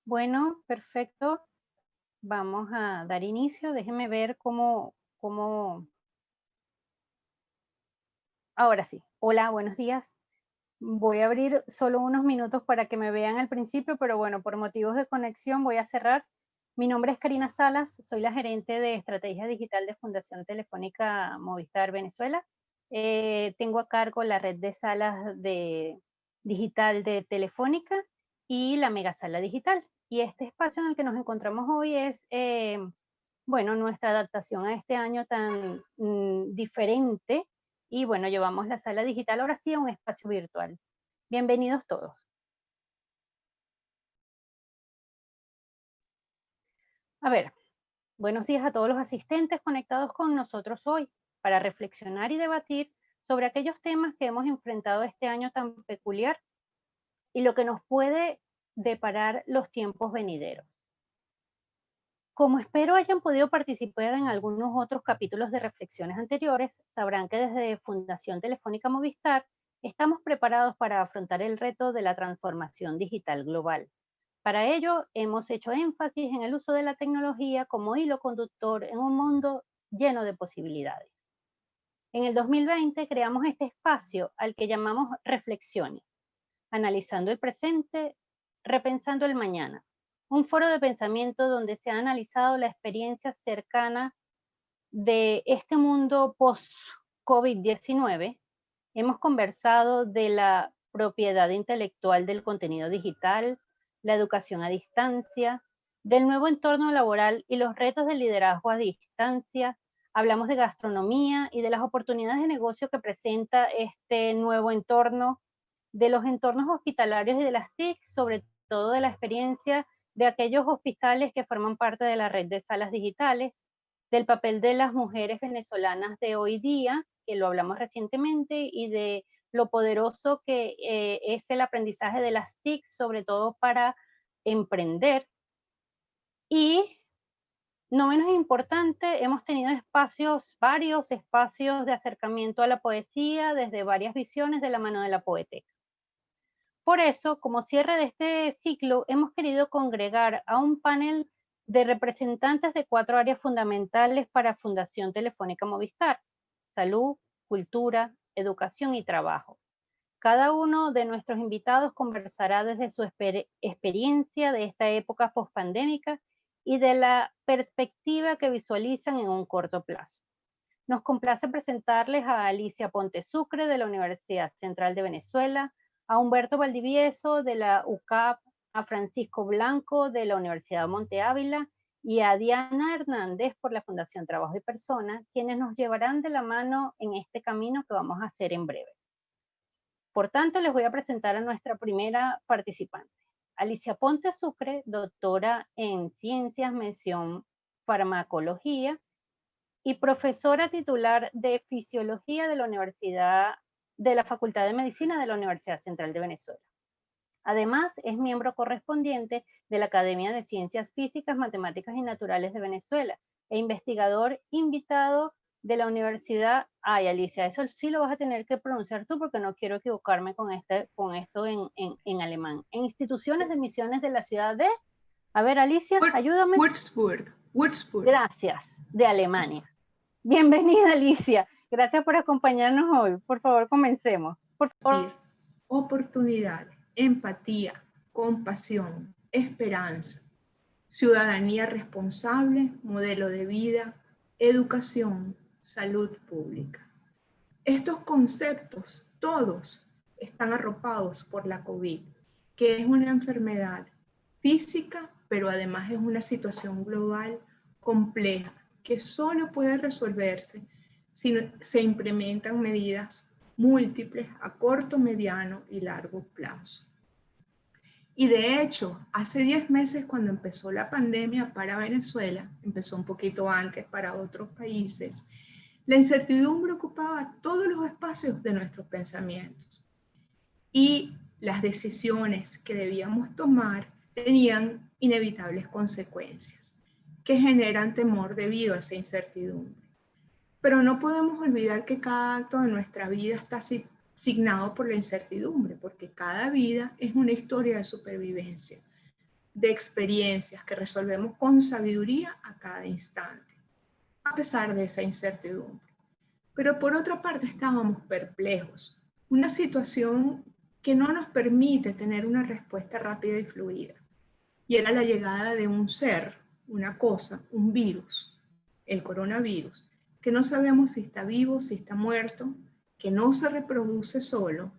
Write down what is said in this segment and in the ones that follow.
Bueno, perfecto. Vamos a dar inicio. Déjenme ver cómo. Ahora sí. Hola, buenos días. Voy a abrir solo unos minutos para que me vean al principio, pero bueno, por motivos de conexión voy a cerrar. Mi nombre es Karina Salas, soy la gerente de estrategia digital de Fundación Telefónica Movistar Venezuela. Tengo a cargo la red de salas digital de Telefónica y la mega sala digital. Y este espacio en el que nos encontramos hoy es, bueno, nuestra adaptación a este año tan diferente. Y bueno, llevamos la sala digital ahora sí a un espacio virtual. Bienvenidos todos. A ver, buenos días a todos los asistentes conectados con nosotros hoy para reflexionar y debatir sobre aquellos temas que hemos enfrentado este año tan peculiar y lo que nos puede deparar los tiempos venideros. Como espero hayan podido participar en algunos otros capítulos de reflexiones anteriores, sabrán que desde Fundación Telefónica Movistar estamos preparados para afrontar el reto de la transformación digital global. Para ello, hemos hecho énfasis en el uso de la tecnología como hilo conductor en un mundo lleno de posibilidades. En el 2020 creamos este espacio al que llamamos Reflexiones, analizando el presente, repensando el mañana. Un foro de pensamiento donde se ha analizado la experiencia cercana de este mundo post-COVID-19. Hemos conversado de la propiedad intelectual del contenido digital, la educación a distancia, del nuevo entorno laboral y los retos del liderazgo a distancia. Hablamos de gastronomía y de las oportunidades de negocio que presenta este nuevo entorno, de los entornos hospitalarios y de las TIC, sobre todo de la experiencia de aquellos hospitales que forman parte de la red de salas digitales, del papel de las mujeres venezolanas de hoy día, que lo hablamos recientemente, y de lo poderoso que es el aprendizaje de las TIC, sobre todo para emprender. Y no menos importante, hemos tenido varios espacios de acercamiento a la poesía desde varias visiones de la mano de la poetesa. Por eso, como cierre de este ciclo, hemos querido congregar a un panel de representantes de 4 áreas fundamentales para Fundación Telefónica Movistar: salud, cultura, educación y trabajo. Cada uno de nuestros invitados conversará desde su experiencia de esta época pospandémica y de la perspectiva que visualizan en un corto plazo. Nos complace presentarles a Alicia Ponte Sucre de la Universidad Central de Venezuela, a Humberto Valdivieso de la UCAP, a Francisco Blanco de la Universidad Monte Ávila y a Diana Hernández por la Fundación Trabajo y Personas, quienes nos llevarán de la mano en este camino que vamos a hacer en breve. Por tanto, les voy a presentar a nuestra primera participante. Alicia Ponte Sucre, doctora en Ciencias, mención Farmacología, y profesora titular de Fisiología de la Facultad de Medicina de la Universidad Central de Venezuela. Además, es miembro correspondiente de la Academia de Ciencias Físicas, Matemáticas y Naturales de Venezuela e investigador invitado de la Universidad. Ay, Alicia, eso sí lo vas a tener que pronunciar tú porque no quiero equivocarme con esto en alemán. En instituciones de misiones de la ciudad de... A ver, Alicia, ayúdame. Würzburg. Gracias, de Alemania. Bienvenida, Alicia. Gracias por acompañarnos hoy. Por favor, comencemos. Por favor. Oportunidad, empatía, compasión, esperanza, ciudadanía responsable, modelo de vida, educación, salud pública. Estos conceptos, todos, están arropados por la COVID, que es una enfermedad física, pero además es una situación global compleja que solo puede resolverse si se implementan medidas múltiples a corto, mediano y largo plazo. Y de hecho, hace 10 meses cuando empezó la pandemia para Venezuela, empezó un poquito antes para otros países, la incertidumbre ocupaba todos los espacios de nuestros pensamientos y las decisiones que debíamos tomar tenían inevitables consecuencias que generan temor debido a esa incertidumbre. Pero no podemos olvidar que cada acto de nuestra vida está signado por la incertidumbre, porque cada vida es una historia de supervivencia. de experiencias que resolvemos con sabiduría a cada instante, a pesar de esa incertidumbre. Pero por otra parte estábamos perplejos, una situación que no nos permite tener una respuesta rápida y fluida. Y era la llegada de un ser, una cosa, un virus, el coronavirus, que no sabemos si está vivo, si está muerto, que no se reproduce solo,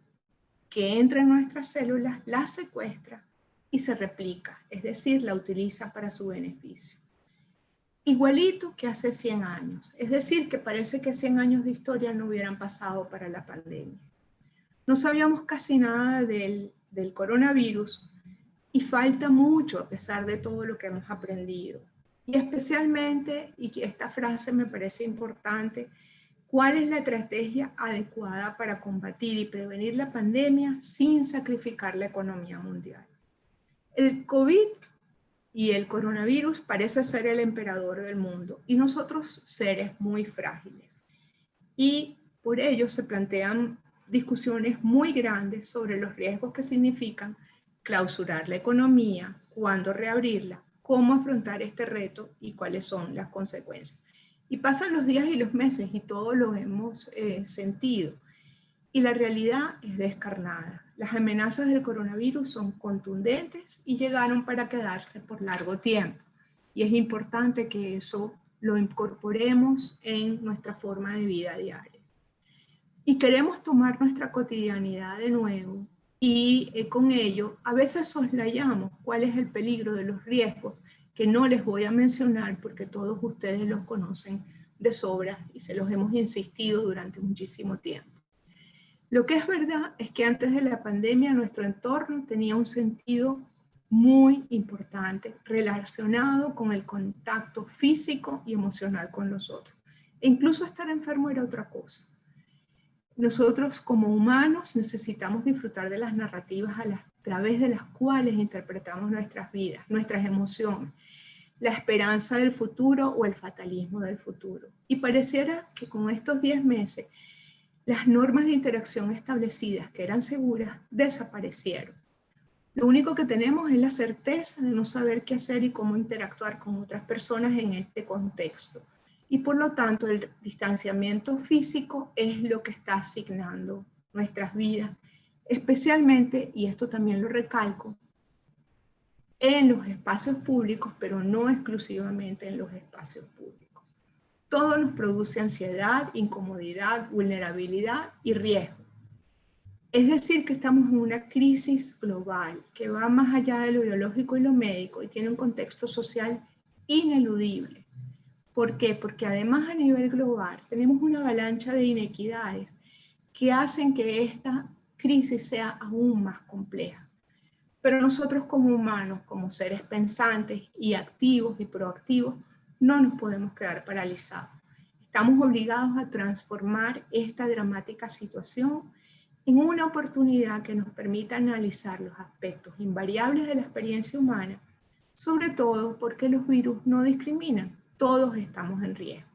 que entra en nuestras células, las secuestra y se replica, es decir, la utiliza para su beneficio. Igualito que hace 100 años, es decir, que parece que 100 años de historia no hubieran pasado para la pandemia. No sabíamos casi nada del coronavirus y falta mucho a pesar de todo lo que hemos aprendido. Y especialmente, y esta frase me parece importante, ¿cuál es la estrategia adecuada para combatir y prevenir la pandemia sin sacrificar la economía mundial? El COVID y el coronavirus parece ser el emperador del mundo y nosotros seres muy frágiles. Y por ello se plantean discusiones muy grandes sobre los riesgos que significan clausurar la economía, cuándo reabrirla, cómo afrontar este reto y cuáles son las consecuencias. Y pasan los días y los meses y todos lo hemos sentido. Y la realidad es descarnada. Las amenazas del coronavirus son contundentes y llegaron para quedarse por largo tiempo. Y es importante que eso lo incorporemos en nuestra forma de vida diaria. Y queremos tomar nuestra cotidianidad de nuevo y con ello a veces soslayamos cuál es el peligro de los riesgos que no les voy a mencionar porque todos ustedes los conocen de sobra y se los hemos insistido durante muchísimo tiempo. Lo que es verdad es que antes de la pandemia nuestro entorno tenía un sentido muy importante relacionado con el contacto físico y emocional con los otros. E incluso estar enfermo era otra cosa. Nosotros como humanos necesitamos disfrutar de las narrativas a través de las cuales interpretamos nuestras vidas, nuestras emociones, la esperanza del futuro o el fatalismo del futuro. Y pareciera que con estos 10 meses las normas de interacción establecidas que eran seguras desaparecieron. Lo único que tenemos es la certeza de no saber qué hacer y cómo interactuar con otras personas en este contexto. Y por lo tanto el distanciamiento físico es lo que está asignando nuestras vidas, especialmente, y esto también lo recalco, en los espacios públicos, pero no exclusivamente en los espacios públicos. Todo nos produce ansiedad, incomodidad, vulnerabilidad y riesgo. Es decir, que estamos en una crisis global que va más allá de lo biológico y lo médico y tiene un contexto social ineludible. ¿Por qué? Porque además a nivel global tenemos una avalancha de inequidades que hacen que esta crisis sea aún más compleja. Pero nosotros como humanos, como seres pensantes y activos y proactivos, no nos podemos quedar paralizados. Estamos obligados a transformar esta dramática situación en una oportunidad que nos permita analizar los aspectos invariables de la experiencia humana, sobre todo porque los virus no discriminan, todos estamos en riesgo.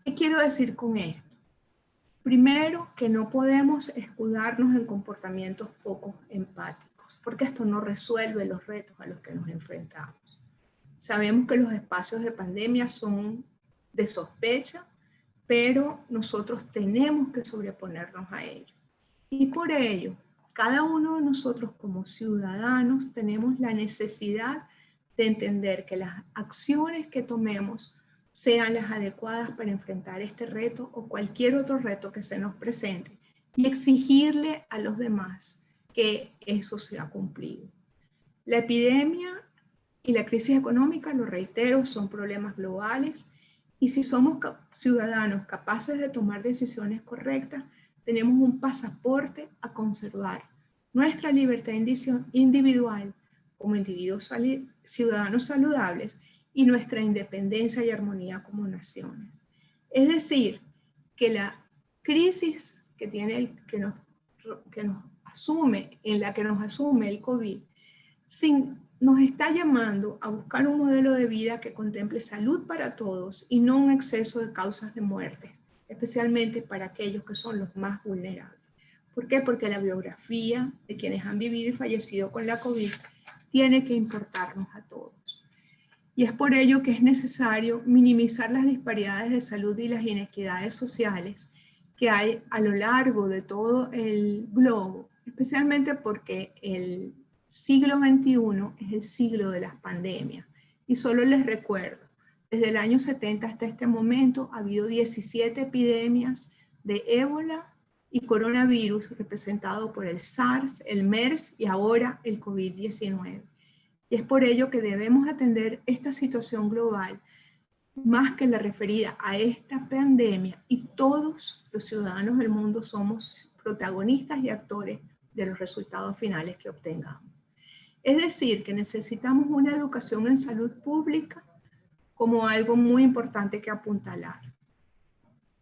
¿Qué quiero decir con esto? Primero, que no podemos escudarnos en comportamientos poco empáticos, porque esto no resuelve los retos a los que nos enfrentamos. Sabemos que los espacios de pandemia son de sospecha, pero nosotros tenemos que sobreponernos a ello. Y por ello, cada uno de nosotros como ciudadanos tenemos la necesidad de entender que las acciones que tomemos sean las adecuadas para enfrentar este reto o cualquier otro reto que se nos presente y exigirle a los demás que eso sea cumplido. La epidemia y la crisis económica, lo reitero, son problemas globales y si somos ciudadanos capaces de tomar decisiones correctas, tenemos un pasaporte a conservar nuestra libertad individual como individuos ciudadanos saludables y nuestra independencia y armonía como naciones. Es decir, que la crisis en la que nos asume el COVID, nos está llamando a buscar un modelo de vida que contemple salud para todos y no un exceso de causas de muerte, especialmente para aquellos que son los más vulnerables. ¿Por qué? Porque la biografía de quienes han vivido y fallecido con la COVID tiene que importarnos a todos. Y es por ello que es necesario minimizar las disparidades de salud y las inequidades sociales que hay a lo largo de todo el globo, especialmente porque el siglo XXI es el siglo de las pandemias. Y solo les recuerdo, desde el año 70 hasta este momento ha habido 17 epidemias de ébola y coronavirus representado por el SARS, el MERS y ahora el COVID-19. Y es por ello que debemos atender esta situación global más que la referida a esta pandemia, y todos los ciudadanos del mundo somos protagonistas y actores de los resultados finales que obtengamos. Es decir, que necesitamos una educación en salud pública como algo muy importante que apuntalar.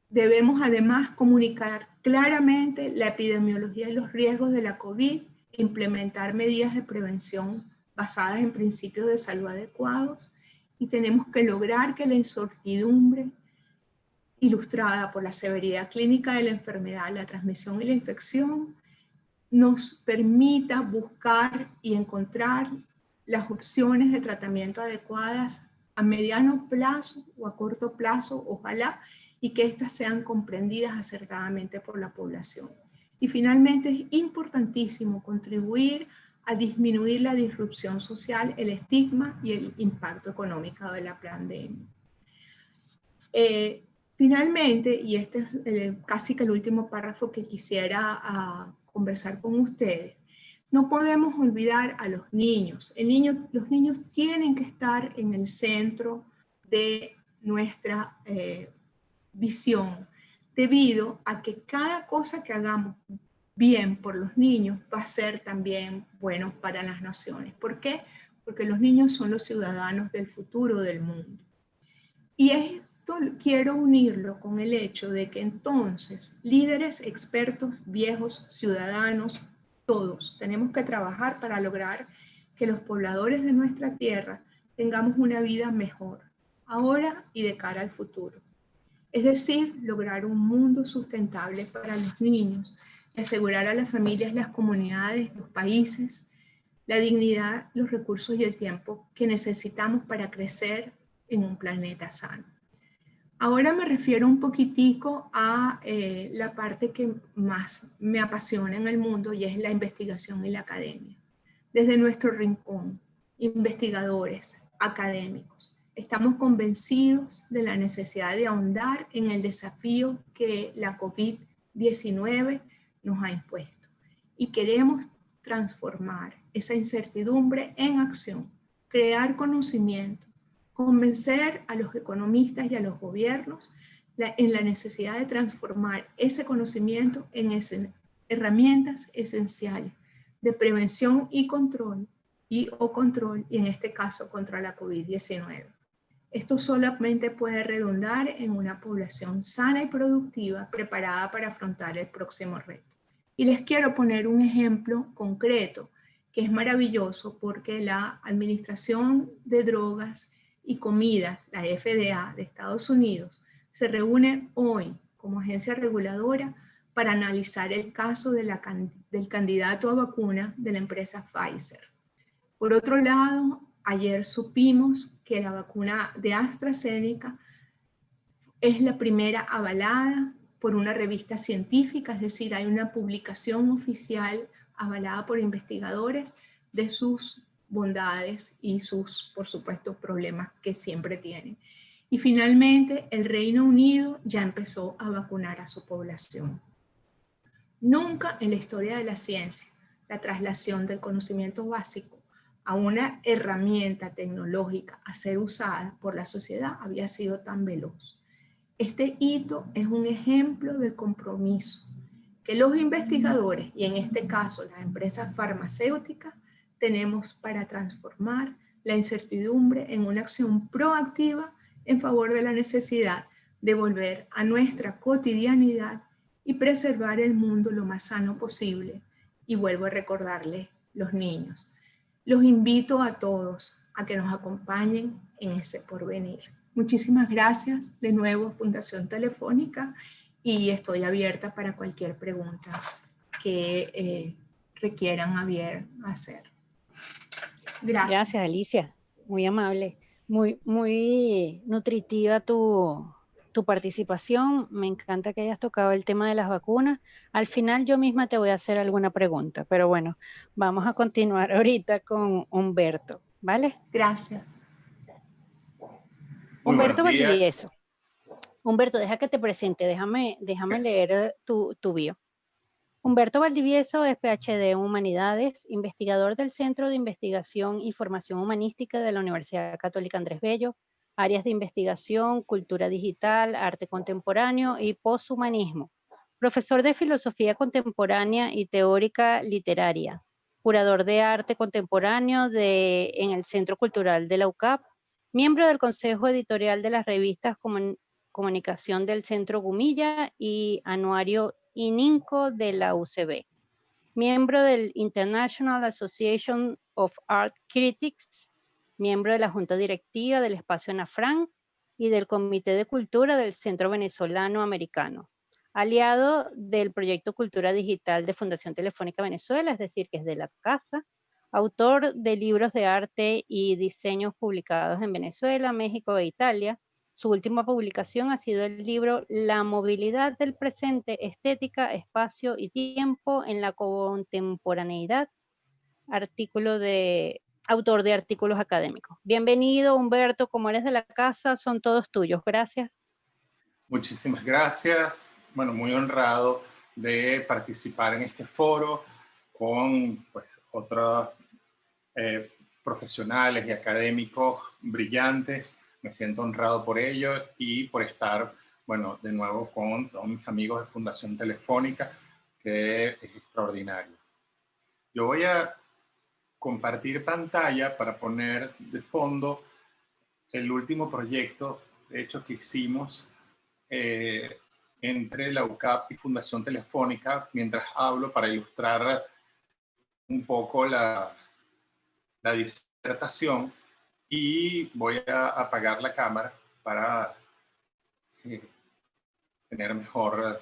Debemos además comunicar claramente la epidemiología y los riesgos de la COVID, implementar medidas de prevención basadas en principios de salud adecuados, y tenemos que lograr que la incertidumbre ilustrada por la severidad clínica de la enfermedad, la transmisión y la infección nos permita buscar y encontrar las opciones de tratamiento adecuadas a mediano plazo o a corto plazo, ojalá, y que éstas sean comprendidas acertadamente por la población. Y finalmente es importantísimo contribuir a disminuir la disrupción social, el estigma y el impacto económico de la pandemia. Finalmente, y este es casi que el último párrafo que quisiera conversar con ustedes, no podemos olvidar a los niños. Los niños tienen que estar en el centro de nuestra visión, debido a que cada cosa que hagamos bien por los niños va a ser también bueno para las naciones. ¿Por qué? Porque los niños son los ciudadanos del futuro del mundo. Y esto quiero unirlo con el hecho de que entonces líderes, expertos, viejos, ciudadanos, todos tenemos que trabajar para lograr que los pobladores de nuestra tierra tengamos una vida mejor, ahora y de cara al futuro. Es decir, lograr un mundo sustentable para los niños y asegurar a las familias, las comunidades, los países, la dignidad, los recursos y el tiempo que necesitamos para crecer en un planeta sano. Ahora me refiero un poquitico a la parte que más me apasiona en el mundo, y es la investigación y la academia. Desde nuestro rincón, investigadores, académicos, estamos convencidos de la necesidad de ahondar en el desafío que la COVID-19 nos ha impuesto, y queremos transformar esa incertidumbre en acción, crear conocimiento, convencer a los economistas y a los gobiernos en la necesidad de transformar ese conocimiento en herramientas esenciales de prevención y control, y en este caso contra la COVID-19. Esto solamente puede redundar en una población sana y productiva preparada para afrontar el próximo reto. Y les quiero poner un ejemplo concreto que es maravilloso, porque la Administración de Drogas y Comidas, la FDA de Estados Unidos, se reúne hoy como agencia reguladora para analizar el caso del candidato a vacuna de la empresa Pfizer. Por otro lado, ayer supimos que la vacuna de AstraZeneca es la primera avalada por una revista científica, es decir, hay una publicación oficial avalada por investigadores de sus bondades y sus, por supuesto, problemas que siempre tienen. Y finalmente, el Reino Unido ya empezó a vacunar a su población. Nunca en la historia de la ciencia, la traslación del conocimiento básico a una herramienta tecnológica a ser usada por la sociedad había sido tan veloz. Este hito es un ejemplo del compromiso que los investigadores, y en este caso las empresas farmacéuticas, tenemos para transformar la incertidumbre en una acción proactiva en favor de la necesidad de volver a nuestra cotidianidad y preservar el mundo lo más sano posible. Y vuelvo a recordarles, los niños. Los invito a todos a que nos acompañen en ese porvenir. Muchísimas gracias de nuevo, Fundación Telefónica, y estoy abierta para cualquier pregunta que requieran hacer. Gracias. Gracias, Alicia. Muy amable. Muy nutritiva tu participación. Me encanta que hayas tocado el tema de las vacunas. Al final yo misma te voy a hacer alguna pregunta, pero bueno, vamos a continuar ahorita con Humberto, ¿vale? Gracias. Muy Humberto buenos días. Valdivieso. Humberto, deja que te presente, déjame leer tu bio. Humberto Valdivieso es PhD en Humanidades, investigador del Centro de Investigación y Formación Humanística de la Universidad Católica Andrés Bello, áreas de investigación, cultura digital, arte contemporáneo y poshumanismo. Profesor de Filosofía Contemporánea y Teórica Literaria, curador de arte contemporáneo en el Centro Cultural de la UCAP, miembro del Consejo Editorial de las revistas Comunicación del Centro Gumilla y Anuario ININCO de la UCB. Miembro del International Association of Art Critics, miembro de la Junta Directiva del Espacio Ana Frank y del Comité de Cultura del Centro Venezolano Americano. Aliado del Proyecto Cultura Digital de Fundación Telefónica Venezuela, es decir, que es de la casa. Autor de libros de arte y diseños publicados en Venezuela, México e Italia. Su última publicación ha sido el libro La movilidad del presente, estética, espacio y tiempo en la contemporaneidad, autor de artículos académicos. Bienvenido, Humberto, como eres de la casa, son todos tuyos. Gracias. Muchísimas gracias. Bueno, muy honrado de participar en este foro con pues, otros profesionales y académicos brillantes. Me siento honrado por ello y por estar, bueno, de nuevo con todos mis amigos de Fundación Telefónica, que es extraordinario. Yo voy a compartir pantalla para poner de fondo el último proyecto, de hecho, que hicimos entre la UCAP y Fundación Telefónica, mientras hablo para ilustrar un poco la disertación, y voy a apagar la cámara para tener mejor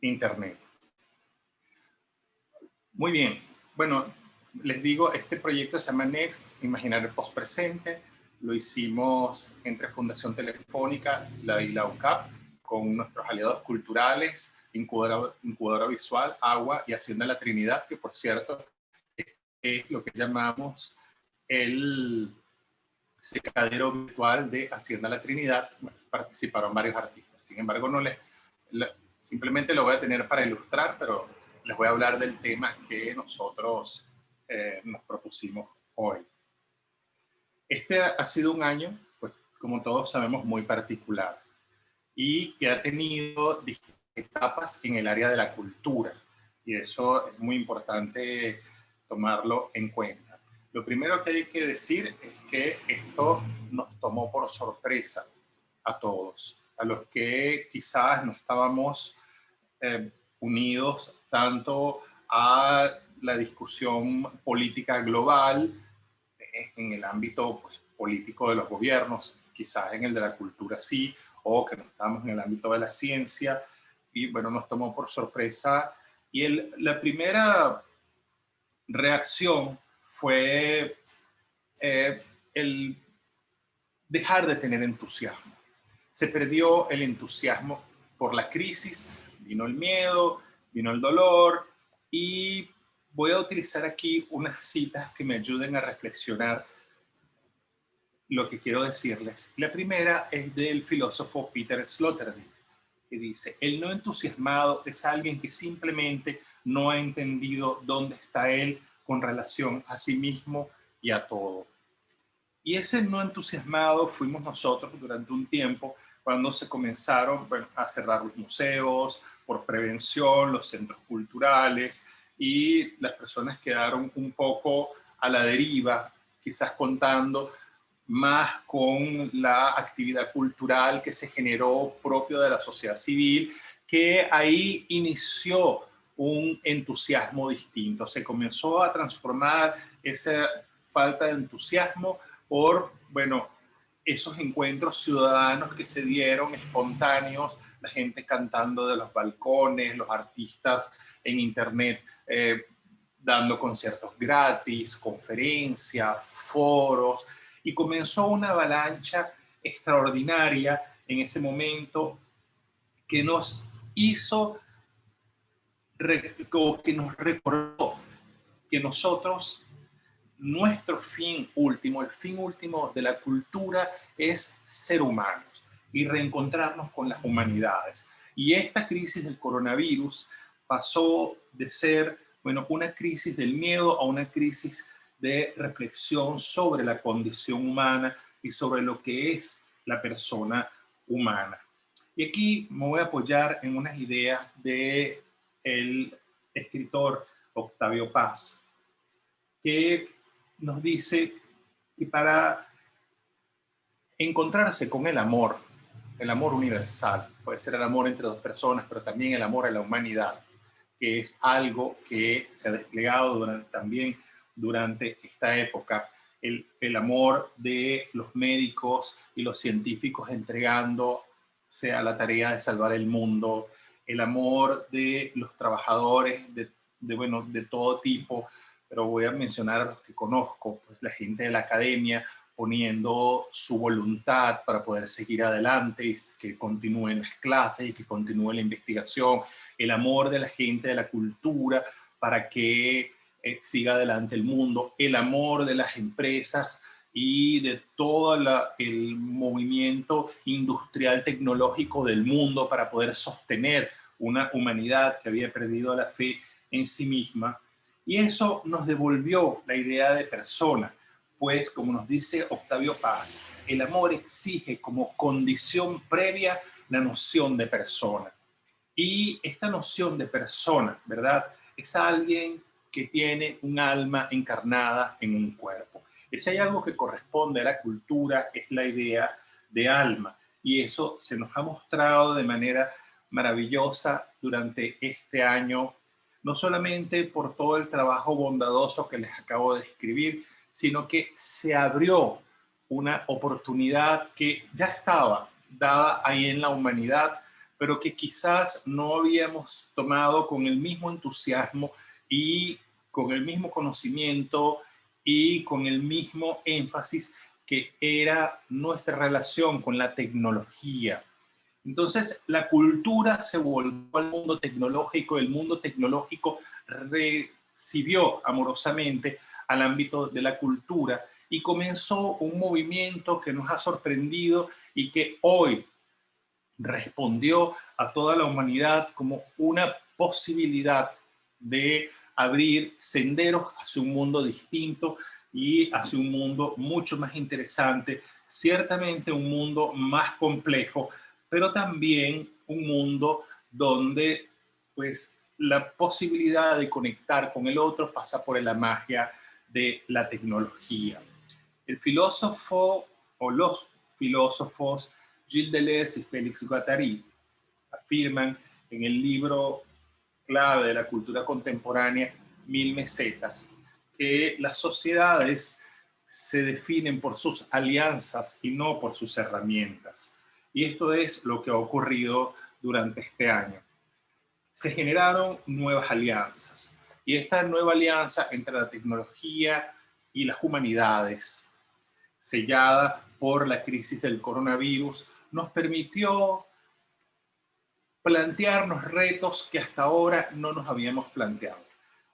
internet. Muy bien, bueno, les digo, este proyecto se llama Next, Imaginar el Postpresente. Lo hicimos entre Fundación Telefónica y la UCAP, con nuestros aliados culturales, Incubadora Visual, Agua y Hacienda La Trinidad, que por cierto es lo que llamamos el secadero virtual de Hacienda La Trinidad. Bueno, participaron varios artistas. Sin embargo, simplemente lo voy a tener para ilustrar, pero les voy a hablar del tema que nosotros nos propusimos hoy. Este ha sido un año, pues, como todos sabemos, muy particular y que ha tenido distintas etapas en el área de la cultura, y eso es muy importante tomarlo en cuenta. Lo primero que hay que decir es que esto nos tomó por sorpresa a todos, a los que quizás no estábamos unidos tanto a la discusión política global en el ámbito pues, político de los gobiernos, quizás en el de la cultura sí, o que no estamos en el ámbito de la ciencia, y bueno, nos tomó por sorpresa. Y la primera reacción fue el dejar de tener entusiasmo. Se perdió el entusiasmo por la crisis, vino el miedo, vino el dolor, y voy a utilizar aquí unas citas que me ayuden a reflexionar lo que quiero decirles. La primera es del filósofo Peter Sloterdijk, que dice: el no entusiasmado es alguien que simplemente no ha entendido dónde está él con relación a sí mismo y a todo. Y ese no entusiasmado fuimos nosotros durante un tiempo, cuando se comenzaron a cerrar los museos, por prevención, los centros culturales, y las personas quedaron un poco a la deriva, quizás contando más con la actividad cultural que se generó propio de la sociedad civil, que ahí inició un entusiasmo distinto. Se comenzó a transformar esa falta de entusiasmo por, bueno, esos encuentros ciudadanos que se dieron espontáneos, la gente cantando de los balcones, los artistas en internet dando conciertos gratis, conferencias, foros, y comenzó una avalancha extraordinaria en ese momento que nos hizo, o que nos recordó que nosotros, nuestro fin último, el fin último de la cultura es ser humanos y reencontrarnos con las humanidades. Y esta crisis del coronavirus pasó de ser, bueno, una crisis del miedo a una crisis de reflexión sobre la condición humana y sobre lo que es la persona humana. Y aquí me voy a apoyar en unas ideas de el escritor Octavio Paz, que nos dice que para encontrarse con el amor universal, puede ser el amor entre dos personas, pero también el amor a la humanidad, que es algo que se ha desplegado también durante esta época, el amor de los médicos y los científicos entregándose a la tarea de salvar el mundo, el amor de los trabajadores de todo tipo, pero voy a mencionar a los que conozco, pues la gente de la academia poniendo su voluntad para poder seguir adelante y que continúen las clases y que continúe la investigación, el amor de la gente de la cultura para que siga adelante el mundo, el amor de las empresas y de todo el movimiento industrial tecnológico del mundo para poder sostener una humanidad que había perdido la fe en sí misma. Y eso nos devolvió la idea de persona, pues como nos dice Octavio Paz, el amor exige como condición previa la noción de persona. Y esta noción de persona, ¿verdad? Es alguien que tiene un alma encarnada en un cuerpo. Y si hay algo que corresponde a la cultura, es la idea de alma. Y eso se nos ha mostrado de manera maravillosa durante este año, no solamente por todo el trabajo bondadoso que les acabo de describir, sino que se abrió una oportunidad que ya estaba dada ahí en la humanidad, pero que quizás no habíamos tomado con el mismo entusiasmo y con el mismo conocimiento y con el mismo énfasis que era nuestra relación con la tecnología. Entonces, la cultura se volvió al mundo tecnológico, el mundo tecnológico recibió amorosamente al ámbito de la cultura y comenzó un movimiento que nos ha sorprendido y que hoy respondió a toda la humanidad como una posibilidad de abrir senderos hacia un mundo distinto y hacia un mundo mucho más interesante, ciertamente un mundo más complejo, pero también un mundo donde pues la posibilidad de conectar con el otro pasa por la magia de la tecnología. El filósofo o los filósofos Gilles Deleuze y Félix Guattari afirman en el libro clave de la cultura contemporánea, Mil Mesetas, que las sociedades se definen por sus alianzas y no por sus herramientas. Y esto es lo que ha ocurrido durante este año. Se generaron nuevas alianzas y esta nueva alianza entre la tecnología y las humanidades, sellada por la crisis del coronavirus, nos permitió plantearnos retos que hasta ahora no nos habíamos planteado.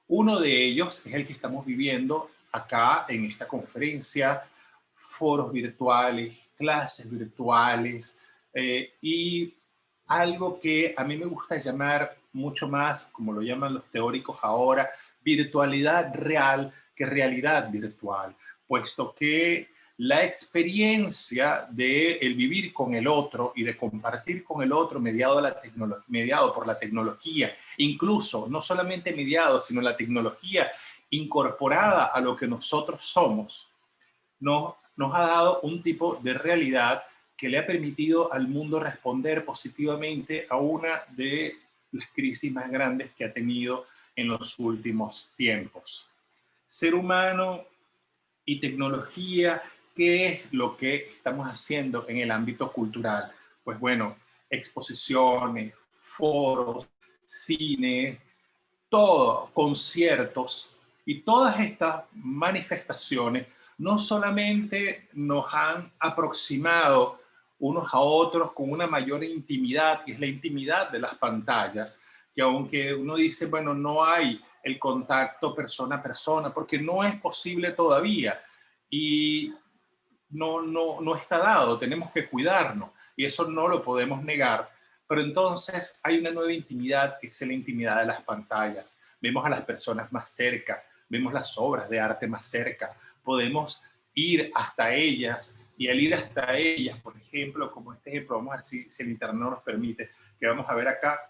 Uno de ellos es el que estamos viviendo acá en esta conferencia, foros virtuales, clases virtuales y algo que a mí me gusta llamar mucho más, como lo llaman los teóricos ahora, virtualidad real que realidad virtual, puesto que la experiencia de el vivir con el otro y de compartir con el otro mediado por la tecnología, incluso no solamente mediado, sino la tecnología incorporada a lo que nosotros somos, nos ha dado un tipo de realidad que le ha permitido al mundo responder positivamente a una de las crisis más grandes que ha tenido en los últimos tiempos. Ser humano y tecnología, ¿qué es lo que estamos haciendo en el ámbito cultural? Pues bueno, exposiciones, foros, cine, todo, conciertos, Y todas estas manifestaciones no solamente nos han aproximado unos a otros con una mayor intimidad, que es la intimidad de las pantallas, que aunque uno dice, bueno, no hay el contacto persona a persona, porque no es posible todavía y no está dado, tenemos que cuidarnos y eso no lo podemos negar, pero entonces hay una nueva intimidad que es la intimidad de las pantallas. Vemos a las personas más cerca, vemos las obras de arte más cerca, podemos ir hasta ellas y al ir hasta ellas, por ejemplo, como este ejemplo, vamos a ver si el internet nos permite, que vamos a ver acá,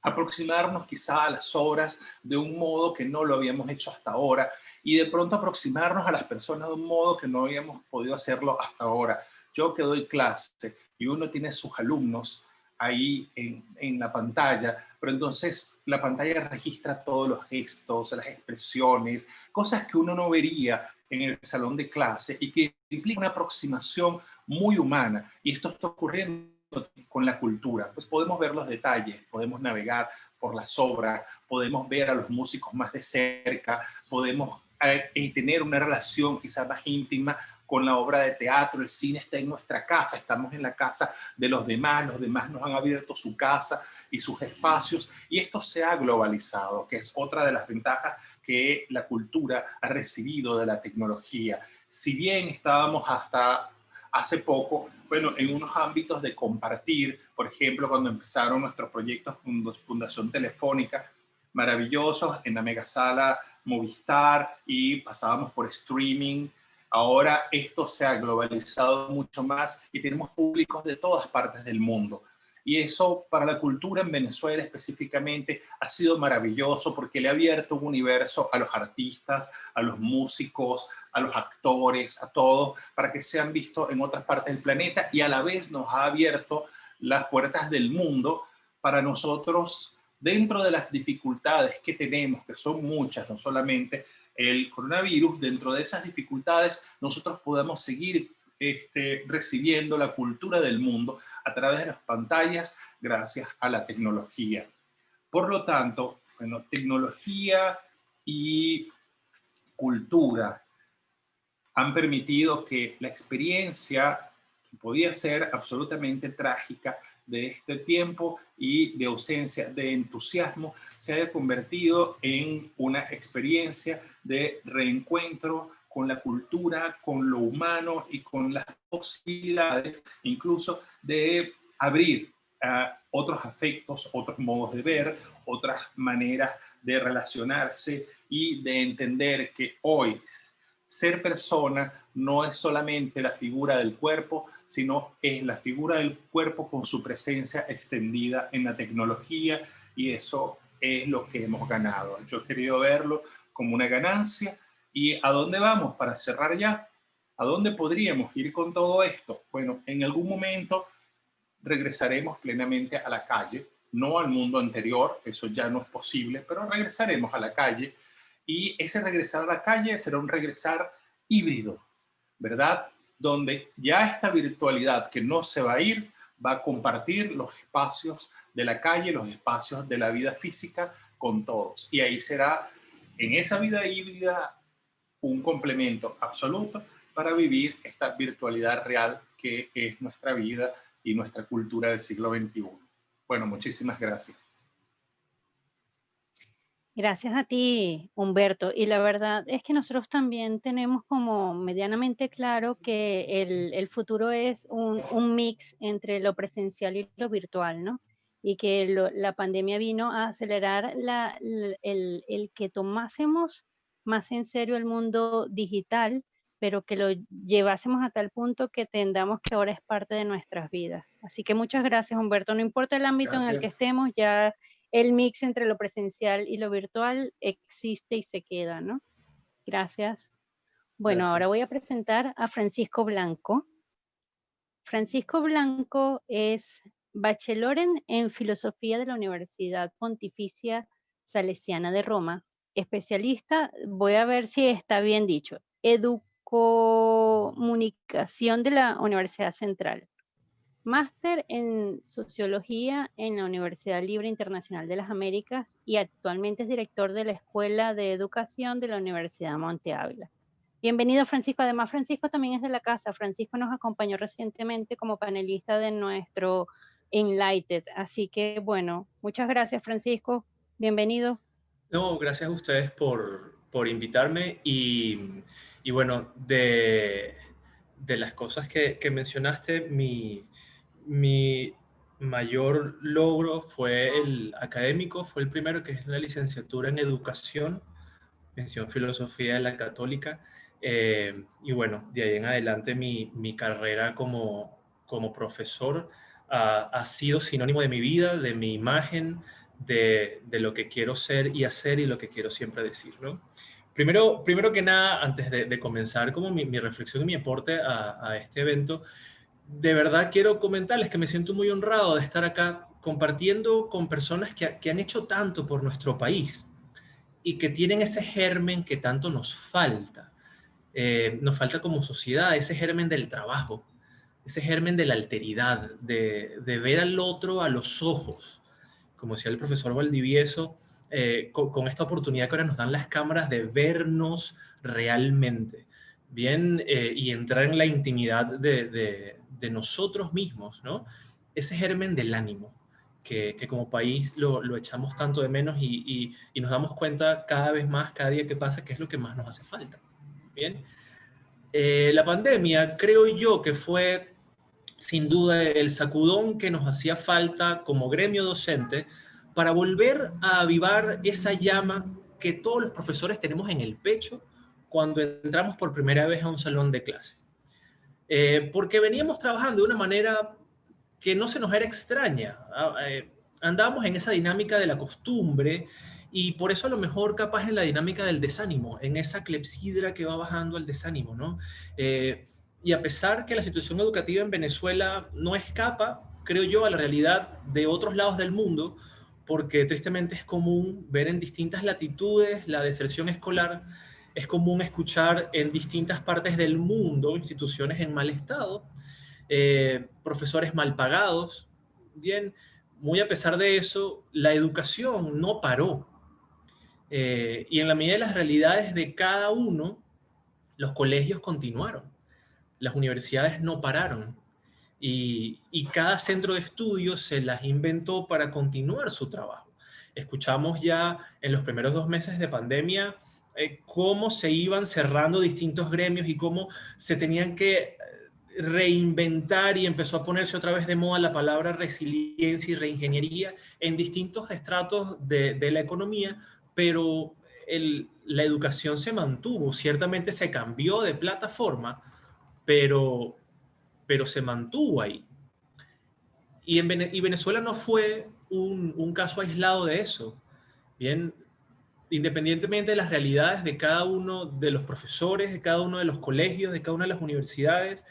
aproximarnos quizá a las obras de un modo que no lo habíamos hecho hasta ahora y de pronto aproximarnos a las personas de un modo que no habíamos podido hacerlo hasta ahora. Yo que doy clase y uno tiene sus alumnos ahí en la pantalla, pero entonces la pantalla registra todos los gestos, las expresiones, cosas que uno no vería en el salón de clase y que implica una aproximación muy humana. Y esto está ocurriendo con la cultura. Pues podemos ver los detalles, podemos navegar por las obras, podemos ver a los músicos más de cerca, podemos tener una relación quizás más íntima con la obra de teatro. El cine está en nuestra casa, estamos en la casa de los demás nos han abierto su casa y sus espacios, y esto se ha globalizado, que es otra de las ventajas que la cultura ha recibido de la tecnología. Si bien estábamos hasta hace poco, bueno, en unos ámbitos de compartir, por ejemplo, cuando empezaron nuestros proyectos Fundación Telefónica, maravillosos, en la megasala Movistar y pasábamos por streaming. Ahora esto se ha globalizado mucho más y tenemos públicos de todas partes del mundo. Y eso para la cultura en Venezuela específicamente ha sido maravilloso porque le ha abierto un universo a los artistas, a los músicos, a los actores, a todos, para que sean vistos en otras partes del planeta y a la vez nos ha abierto las puertas del mundo para nosotros dentro de las dificultades que tenemos, que son muchas, no solamente el coronavirus, dentro de esas dificultades nosotros podemos seguir recibiendo la cultura del mundo a través de las pantallas gracias a la tecnología. Por lo tanto, bueno, tecnología y cultura han permitido que la experiencia, que podía ser absolutamente trágica de este tiempo y de ausencia de entusiasmo, se haya convertido en una experiencia de reencuentro con la cultura, con lo humano y con las posibilidades incluso de abrir otros afectos, otros modos de ver, otras maneras de relacionarse y de entender que hoy ser persona no es solamente la figura del cuerpo, sino es la figura del cuerpo con su presencia extendida en la tecnología, y eso es lo que hemos ganado. Yo he querido verlo como una ganancia. ¿Y a dónde vamos para cerrar ya? ¿A dónde podríamos ir con todo esto? Bueno, en algún momento regresaremos plenamente a la calle, no al mundo anterior, eso ya no es posible, pero regresaremos a la calle, y ese regresar a la calle será un regresar híbrido, ¿verdad? Donde ya esta virtualidad que no se va a ir, va a compartir los espacios de la calle, los espacios de la vida física con todos. Y ahí será, en esa vida híbrida, un complemento absoluto para vivir esta virtualidad real que es nuestra vida y nuestra cultura del siglo XXI. Bueno, muchísimas gracias. Gracias a ti, Humberto. Y la verdad es que nosotros también tenemos como medianamente claro que el futuro es un mix entre lo presencial y lo virtual, ¿no? Y que la pandemia vino a acelerar el que tomásemos más en serio el mundo digital, pero que lo llevásemos a tal punto que entendamos que ahora es parte de nuestras vidas. Así que muchas gracias, Humberto. No importa el ámbito en el que Gracias. estemos, ya el mix entre lo presencial y lo virtual existe y se queda, ¿no? Gracias. Bueno, ahora Gracias. voy a presentar a Francisco Blanco. Francisco Blanco es bachelor en Filosofía de la Universidad Pontificia Salesiana de Roma, especialista, voy a ver si está bien dicho, Educomunicación de la Universidad Central. máster en Sociología en la Universidad Libre Internacional de las Américas y actualmente es director de la Escuela de Educación de la Universidad Monte Ávila. Bienvenido, Francisco. Además, Francisco también es de la casa. Francisco nos acompañó recientemente como panelista de nuestro Enlighted. Así que, bueno, muchas gracias, Francisco. Bienvenido. No, gracias a ustedes por invitarme y bueno, de las cosas que mencionaste, mi mayor logro fue el académico, fue el primero, que es la licenciatura en educación, mención filosofía de la católica, y bueno, de ahí en adelante mi carrera como profesor ha sido sinónimo de mi vida, de mi imagen, de lo que quiero ser y hacer y lo que quiero siempre decir, ¿no? Primero que nada, antes de comenzar como mi reflexión y mi aporte a este evento, de verdad quiero comentarles que me siento muy honrado de estar acá compartiendo con personas que han hecho tanto por nuestro país y que tienen ese germen que tanto nos falta como sociedad, ese germen del trabajo, ese germen de la alteridad, de ver al otro a los ojos, como decía el profesor Valdivieso, con esta oportunidad que ahora nos dan las cámaras de vernos realmente, bien, y entrar en la intimidad de nosotros mismos, ¿no? Ese germen del ánimo, que como país lo echamos tanto de menos y nos damos cuenta cada vez más, cada día que pasa, que es lo que más nos hace falta. Bien. La pandemia creo yo que fue sin duda el sacudón que nos hacía falta como gremio docente para volver a avivar esa llama que todos los profesores tenemos en el pecho cuando entramos por primera vez a un salón de clase. Porque veníamos trabajando de una manera que no se nos era extraña. Andábamos en esa dinámica de la costumbre y por eso a lo mejor capaz en la dinámica del desánimo, en esa clepsidra que va bajando al desánimo, ¿no? Y a pesar que la situación educativa en Venezuela no escapa, creo yo, a la realidad de otros lados del mundo, porque tristemente es común ver en distintas latitudes la deserción escolar, es común escuchar en distintas partes del mundo instituciones en mal estado, profesores mal pagados. Bien, muy a pesar de eso, la educación no paró. Y en la medida de las realidades de cada uno, los colegios continuaron, las universidades no pararon y cada centro de estudio se las inventó para continuar su trabajo. Escuchamos ya en los primeros 2 meses de pandemia cómo se iban cerrando distintos gremios y cómo se tenían que reinventar y empezó a ponerse otra vez de moda la palabra resiliencia y reingeniería en distintos estratos de la economía, pero la educación se mantuvo, ciertamente se cambió de plataforma, pero se mantuvo ahí. Y Venezuela no fue un caso aislado de eso. Bien, independientemente de las realidades de cada uno de los profesores, de cada uno de los colegios, de cada una de las universidades,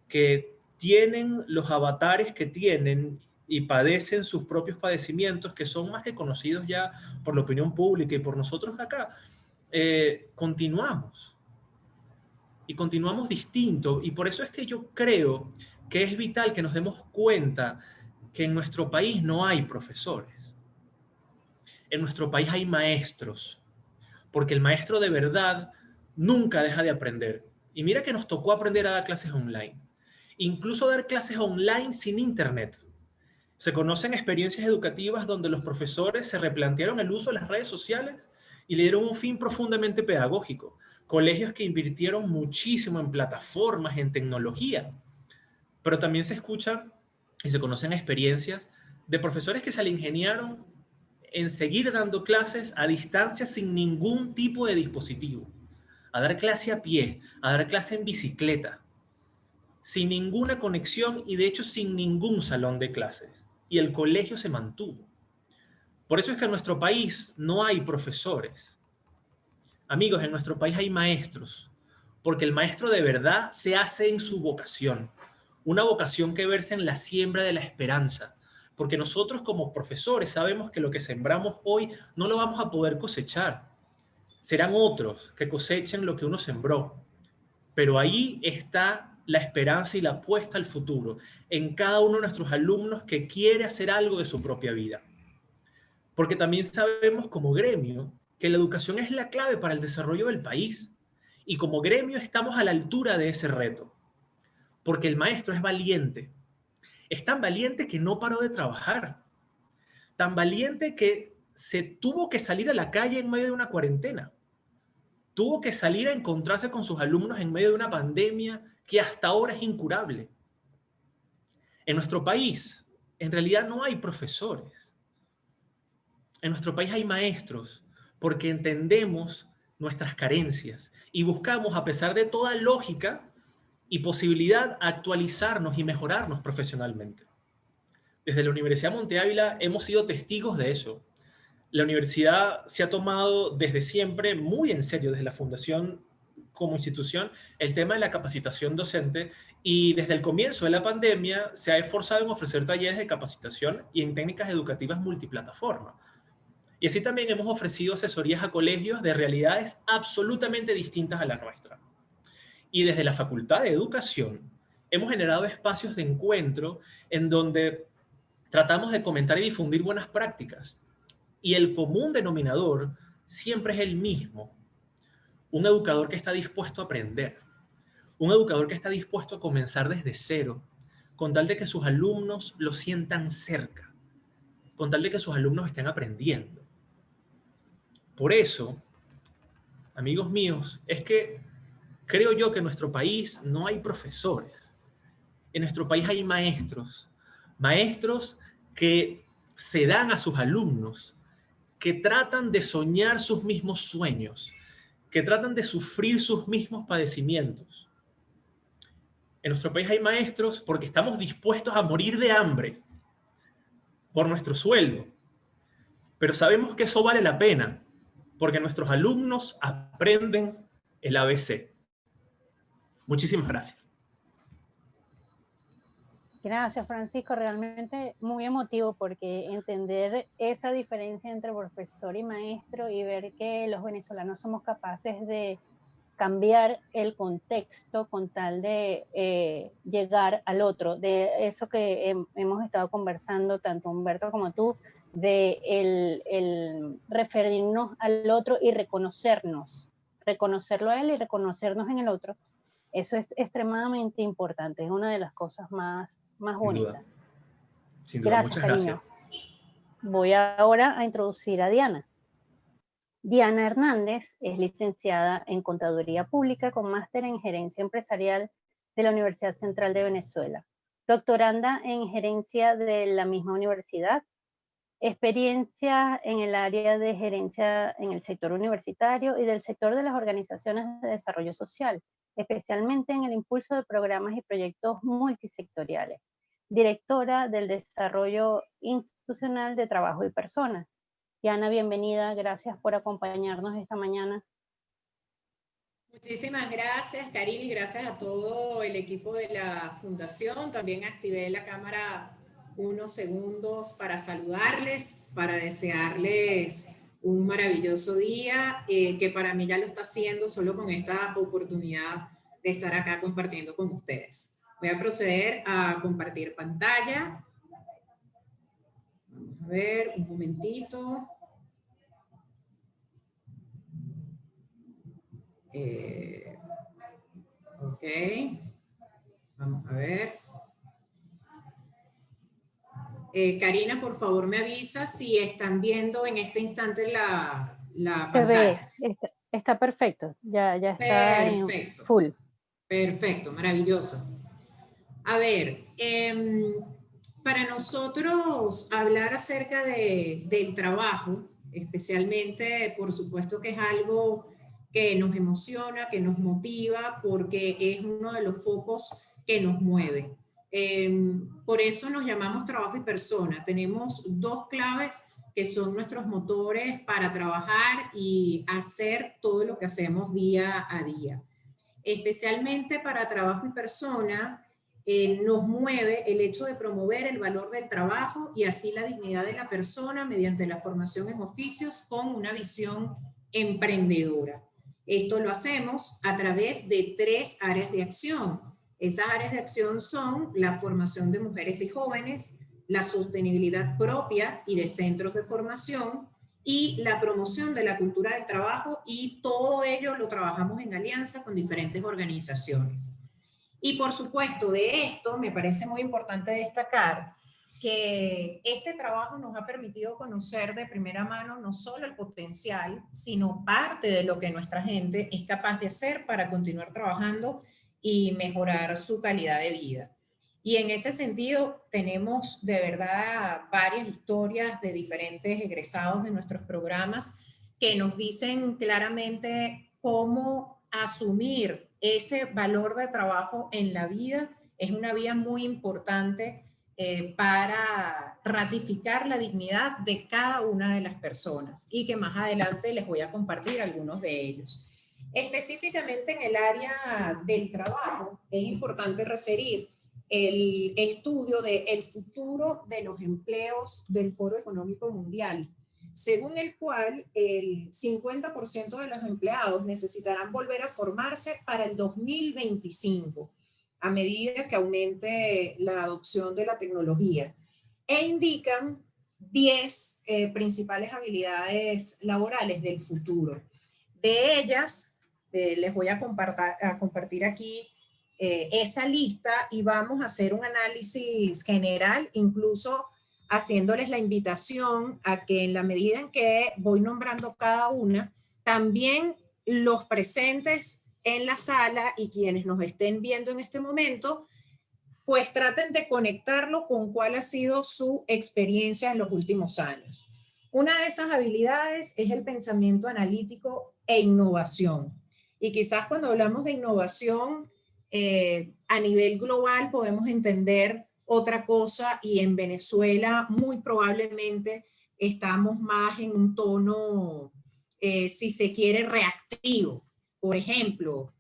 que tienen los avatares que tienen y padecen sus propios padecimientos, que son más que conocidos ya por la opinión pública y por nosotros acá, continuamos. Y continuamos distinto. Y por eso es que yo creo que es vital que nos demos cuenta que en nuestro país no hay profesores. En nuestro país hay maestros. Porque el maestro de verdad nunca deja de aprender. Y mira que nos tocó aprender a dar clases online. Incluso dar clases online sin internet. Se conocen experiencias educativas donde los profesores se replantearon el uso de las redes sociales y le dieron un fin profundamente pedagógico. Colegios que invirtieron muchísimo en plataformas, en tecnología. Pero también se escuchan y se conocen experiencias de profesores que se le ingeniaron en seguir dando clases a distancia sin ningún tipo de dispositivo. A dar clase a pie, a dar clase en bicicleta, sin ninguna conexión y de hecho sin ningún salón de clases. Y el colegio se mantuvo. Por eso es que en nuestro país no hay profesores. Amigos, en nuestro país hay maestros, porque el maestro de verdad se hace en su vocación, una vocación que versa en la siembra de la esperanza, porque nosotros como profesores sabemos que lo que sembramos hoy no lo vamos a poder cosechar. Serán otros que cosechen lo que uno sembró, pero ahí está la esperanza y la apuesta al futuro en cada uno de nuestros alumnos que quiere hacer algo de su propia vida. Porque también sabemos como gremio que la educación es la clave para el desarrollo del país. Y como gremio estamos a la altura de ese reto. Porque el maestro es valiente. Es tan valiente que no paró de trabajar. Tan valiente que se tuvo que salir a la calle en medio de una cuarentena. Tuvo que salir a encontrarse con sus alumnos en medio de una pandemia que hasta ahora es incurable. En nuestro país, en realidad no hay profesores. En nuestro país hay maestros porque entendemos nuestras carencias y buscamos, a pesar de toda lógica y posibilidad, actualizarnos y mejorarnos profesionalmente. Desde la Universidad Monte Ávila hemos sido testigos de eso. La universidad se ha tomado desde siempre muy en serio, desde la fundación como institución, el tema de la capacitación docente, y desde el comienzo de la pandemia se ha esforzado en ofrecer talleres de capacitación y en técnicas educativas multiplataforma. Y así también hemos ofrecido asesorías a colegios de realidades absolutamente distintas a la nuestra. Y desde la Facultad de Educación hemos generado espacios de encuentro en donde tratamos de comentar y difundir buenas prácticas. Y el común denominador siempre es el mismo. Un educador que está dispuesto a aprender. Un educador que está dispuesto a comenzar desde cero, con tal de que sus alumnos lo sientan cerca, con tal de que sus alumnos estén aprendiendo. Por eso, amigos míos, es que creo yo que en nuestro país no hay profesores. En nuestro país hay maestros. Maestros que se dan a sus alumnos, que tratan de soñar sus mismos sueños, que tratan de sufrir sus mismos padecimientos. En nuestro país hay maestros porque estamos dispuestos a morir de hambre por nuestro sueldo, pero sabemos que eso vale la pena porque nuestros alumnos aprenden el ABC. Muchísimas gracias. Gracias, Francisco. Realmente muy emotivo porque entender esa diferencia entre profesor y maestro y ver que los venezolanos somos capaces de cambiar el contexto con tal de llegar al otro, de eso que hemos estado conversando tanto Humberto como tú, de el referirnos al otro y reconocerlo a él y reconocernos en el otro. Eso es extremadamente importante, es una de las cosas más bonitas. Sin duda. Gracias, Muchas cariño. gracias. Voy ahora a introducir a Diana. Diana Hernández es licenciada en Contaduría Pública con máster en Gerencia Empresarial de la Universidad Central de Venezuela, doctoranda en Gerencia de la misma universidad, experiencia en el área de gerencia en el sector universitario y del sector de las organizaciones de desarrollo social, especialmente en el impulso de programas y proyectos multisectoriales, directora del Desarrollo Institucional de Trabajo y Personas. Diana, bienvenida, gracias por acompañarnos esta mañana. Muchísimas gracias, Karina, y gracias a todo el equipo de la Fundación. También activé la cámara unos segundos para saludarles, para desearles un maravilloso día, que para mí ya lo está haciendo solo con esta oportunidad de estar acá compartiendo con ustedes. Voy a proceder a compartir pantalla. Vamos a ver, un momentito. Ok. Vamos a ver. Karina, por favor, me avisa si están viendo en este instante la pantalla. Se ve, está perfecto, ya está Perfecto. en full. Perfecto, maravilloso. A ver, para nosotros hablar acerca del trabajo, especialmente, por supuesto que es algo que nos emociona, que nos motiva, porque es uno de los focos que nos mueve. Por eso nos llamamos trabajo y persona. Tenemos dos claves que son nuestros motores para trabajar y hacer todo lo que hacemos día a día. Especialmente para trabajo y persona, nos mueve el hecho de promover el valor del trabajo y así la dignidad de la persona mediante la formación en oficios con una visión emprendedora. Esto lo hacemos a través de 3 áreas de acción. Esas áreas de acción son la formación de mujeres y jóvenes, la sostenibilidad propia y de centros de formación y la promoción de la cultura del trabajo, y todo ello lo trabajamos en alianza con diferentes organizaciones. Y por supuesto, de esto me parece muy importante destacar que este trabajo nos ha permitido conocer de primera mano no solo el potencial, sino parte de lo que nuestra gente es capaz de hacer para continuar trabajando y mejorar su calidad de vida. Y en ese sentido tenemos de verdad varias historias de diferentes egresados de nuestros programas que nos dicen claramente cómo asumir ese valor de trabajo en la vida es una vía muy importante para ratificar la dignidad de cada una de las personas, y que más adelante les voy a compartir algunos de ellos. Específicamente en el área del trabajo, es importante referir el estudio de el futuro de los empleos del Foro Económico Mundial, según el cual el 50% de los empleados necesitarán volver a formarse para el 2025, a medida que aumente la adopción de la tecnología, e indican 10 principales habilidades laborales del futuro. De ellas, les voy a compartir aquí esa lista, y vamos a hacer un análisis general, incluso haciéndoles la invitación a que en la medida en que voy nombrando cada una, también los presentes en la sala y quienes nos estén viendo en este momento, pues traten de conectarlo con cuál ha sido su experiencia en los últimos años. Una de esas habilidades es el pensamiento analítico e innovación. Y quizás cuando hablamos de innovación a nivel global podemos entender otra cosa, y en Venezuela muy probablemente estamos más en un tono, si se quiere, reactivo. Por ejemplo,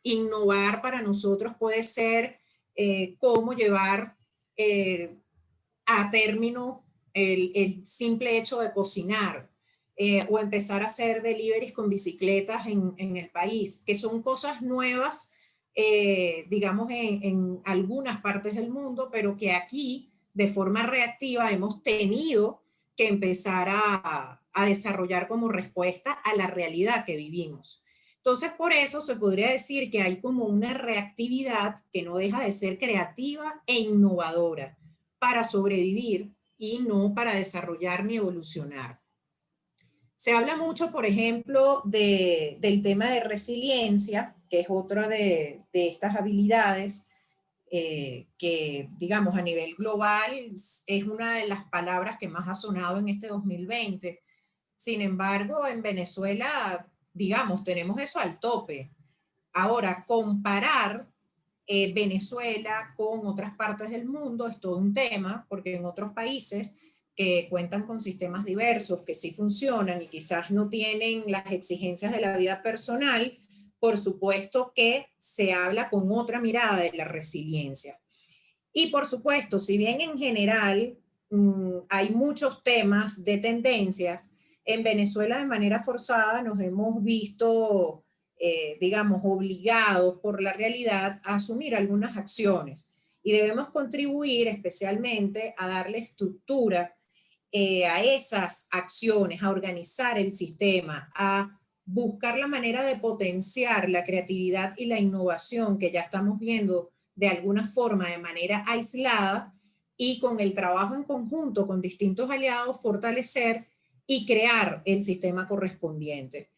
innovar para nosotros puede ser cómo llevar a término el simple hecho de cocinar, o empezar a hacer deliveries con bicicletas en el país, que son cosas nuevas, digamos, en algunas partes del mundo, pero que aquí, de forma reactiva, hemos tenido que empezar a desarrollar como respuesta a la realidad que vivimos. Entonces, por eso se podría decir que hay como una reactividad que no deja de ser creativa e innovadora para sobrevivir y no para desarrollar ni evolucionar. Se habla mucho, por ejemplo, del tema de resiliencia, que es otra de estas habilidades que, digamos, a nivel global es una de las palabras que más ha sonado en este 2020. Sin embargo, en Venezuela, digamos, tenemos eso al tope. Ahora, comparar Venezuela con otras partes del mundo es todo un tema, porque en otros países que cuentan con sistemas diversos, que sí funcionan y quizás no tienen las exigencias de la vida personal, por supuesto que se habla con otra mirada de la resiliencia. Y por supuesto, si bien en general hay muchos temas de tendencias, en Venezuela de manera forzada nos hemos visto, digamos, obligados por la realidad a asumir algunas acciones, y debemos contribuir especialmente a darle estructura a esas acciones, a organizar el sistema, a buscar la manera de potenciar la creatividad y la innovación que ya estamos viendo de alguna forma de manera aislada, y con el trabajo en conjunto con distintos aliados fortalecer y crear el sistema correspondiente.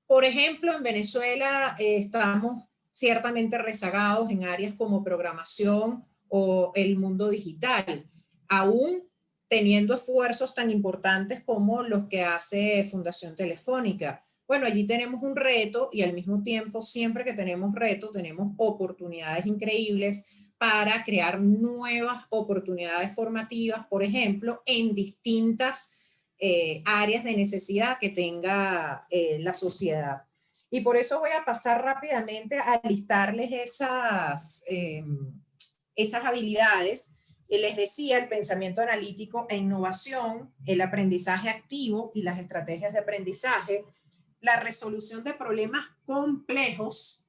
Por ejemplo, en Venezuela estamos ciertamente rezagados en áreas como programación o el mundo digital, aún teniendo esfuerzos tan importantes como los que hace Fundación Telefónica. Bueno, allí tenemos un reto, y al mismo tiempo, siempre que tenemos reto, tenemos oportunidades increíbles para crear nuevas oportunidades formativas, por ejemplo, en distintas áreas de necesidad que tenga la sociedad. Y por eso voy a pasar rápidamente a listarles esas habilidades. Les decía, el pensamiento analítico e innovación, el aprendizaje activo y las estrategias de aprendizaje, la resolución de problemas complejos,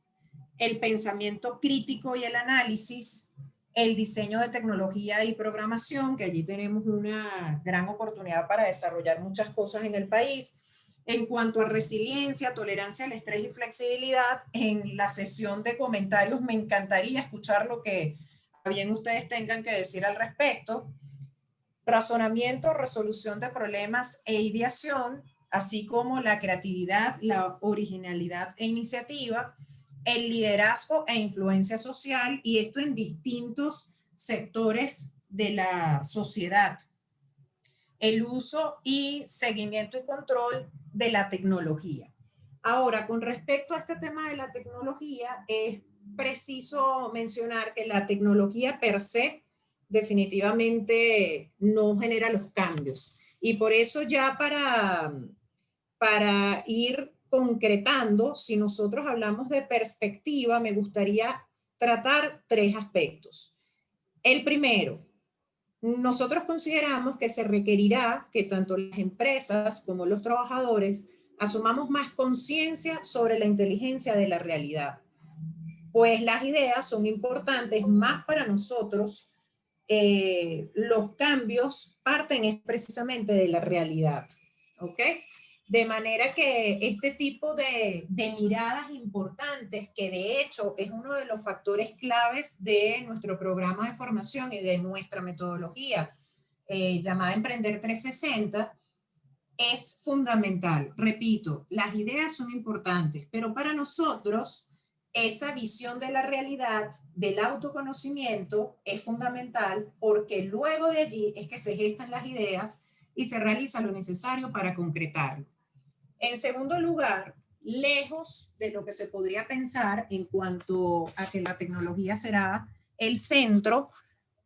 el pensamiento crítico y el análisis, el diseño de tecnología y programación, que allí tenemos una gran oportunidad para desarrollar muchas cosas en el país. En cuanto a resiliencia, tolerancia al estrés y flexibilidad, en la sesión de comentarios me encantaría escuchar lo que bien ustedes tengan que decir al respecto. Razonamiento, resolución de problemas e ideación, así como la creatividad, la originalidad e iniciativa, el liderazgo e influencia social, y esto en distintos sectores de la sociedad. El uso y seguimiento y control de la tecnología. Ahora, con respecto a este tema de la tecnología, es preciso mencionar que la tecnología per se definitivamente no genera los cambios. Y por eso ya para ir concretando, si nosotros hablamos de perspectiva, me gustaría tratar 3 aspectos. El primero, nosotros consideramos que se requerirá que tanto las empresas como los trabajadores asumamos más conciencia sobre la inteligencia de la realidad, pues las ideas son importantes más para nosotros. Los cambios parten precisamente de la realidad, ¿ok? De manera que este tipo de miradas importantes, que de hecho es uno de los factores claves de nuestro programa de formación y de nuestra metodología llamada Emprender 360, es fundamental. Repito, las ideas son importantes, pero para nosotros esa visión de la realidad, del autoconocimiento, es fundamental, porque luego de allí es que se gestan las ideas y se realiza lo necesario para concretarlo. En segundo lugar, lejos de lo que se podría pensar en cuanto a que la tecnología será el centro,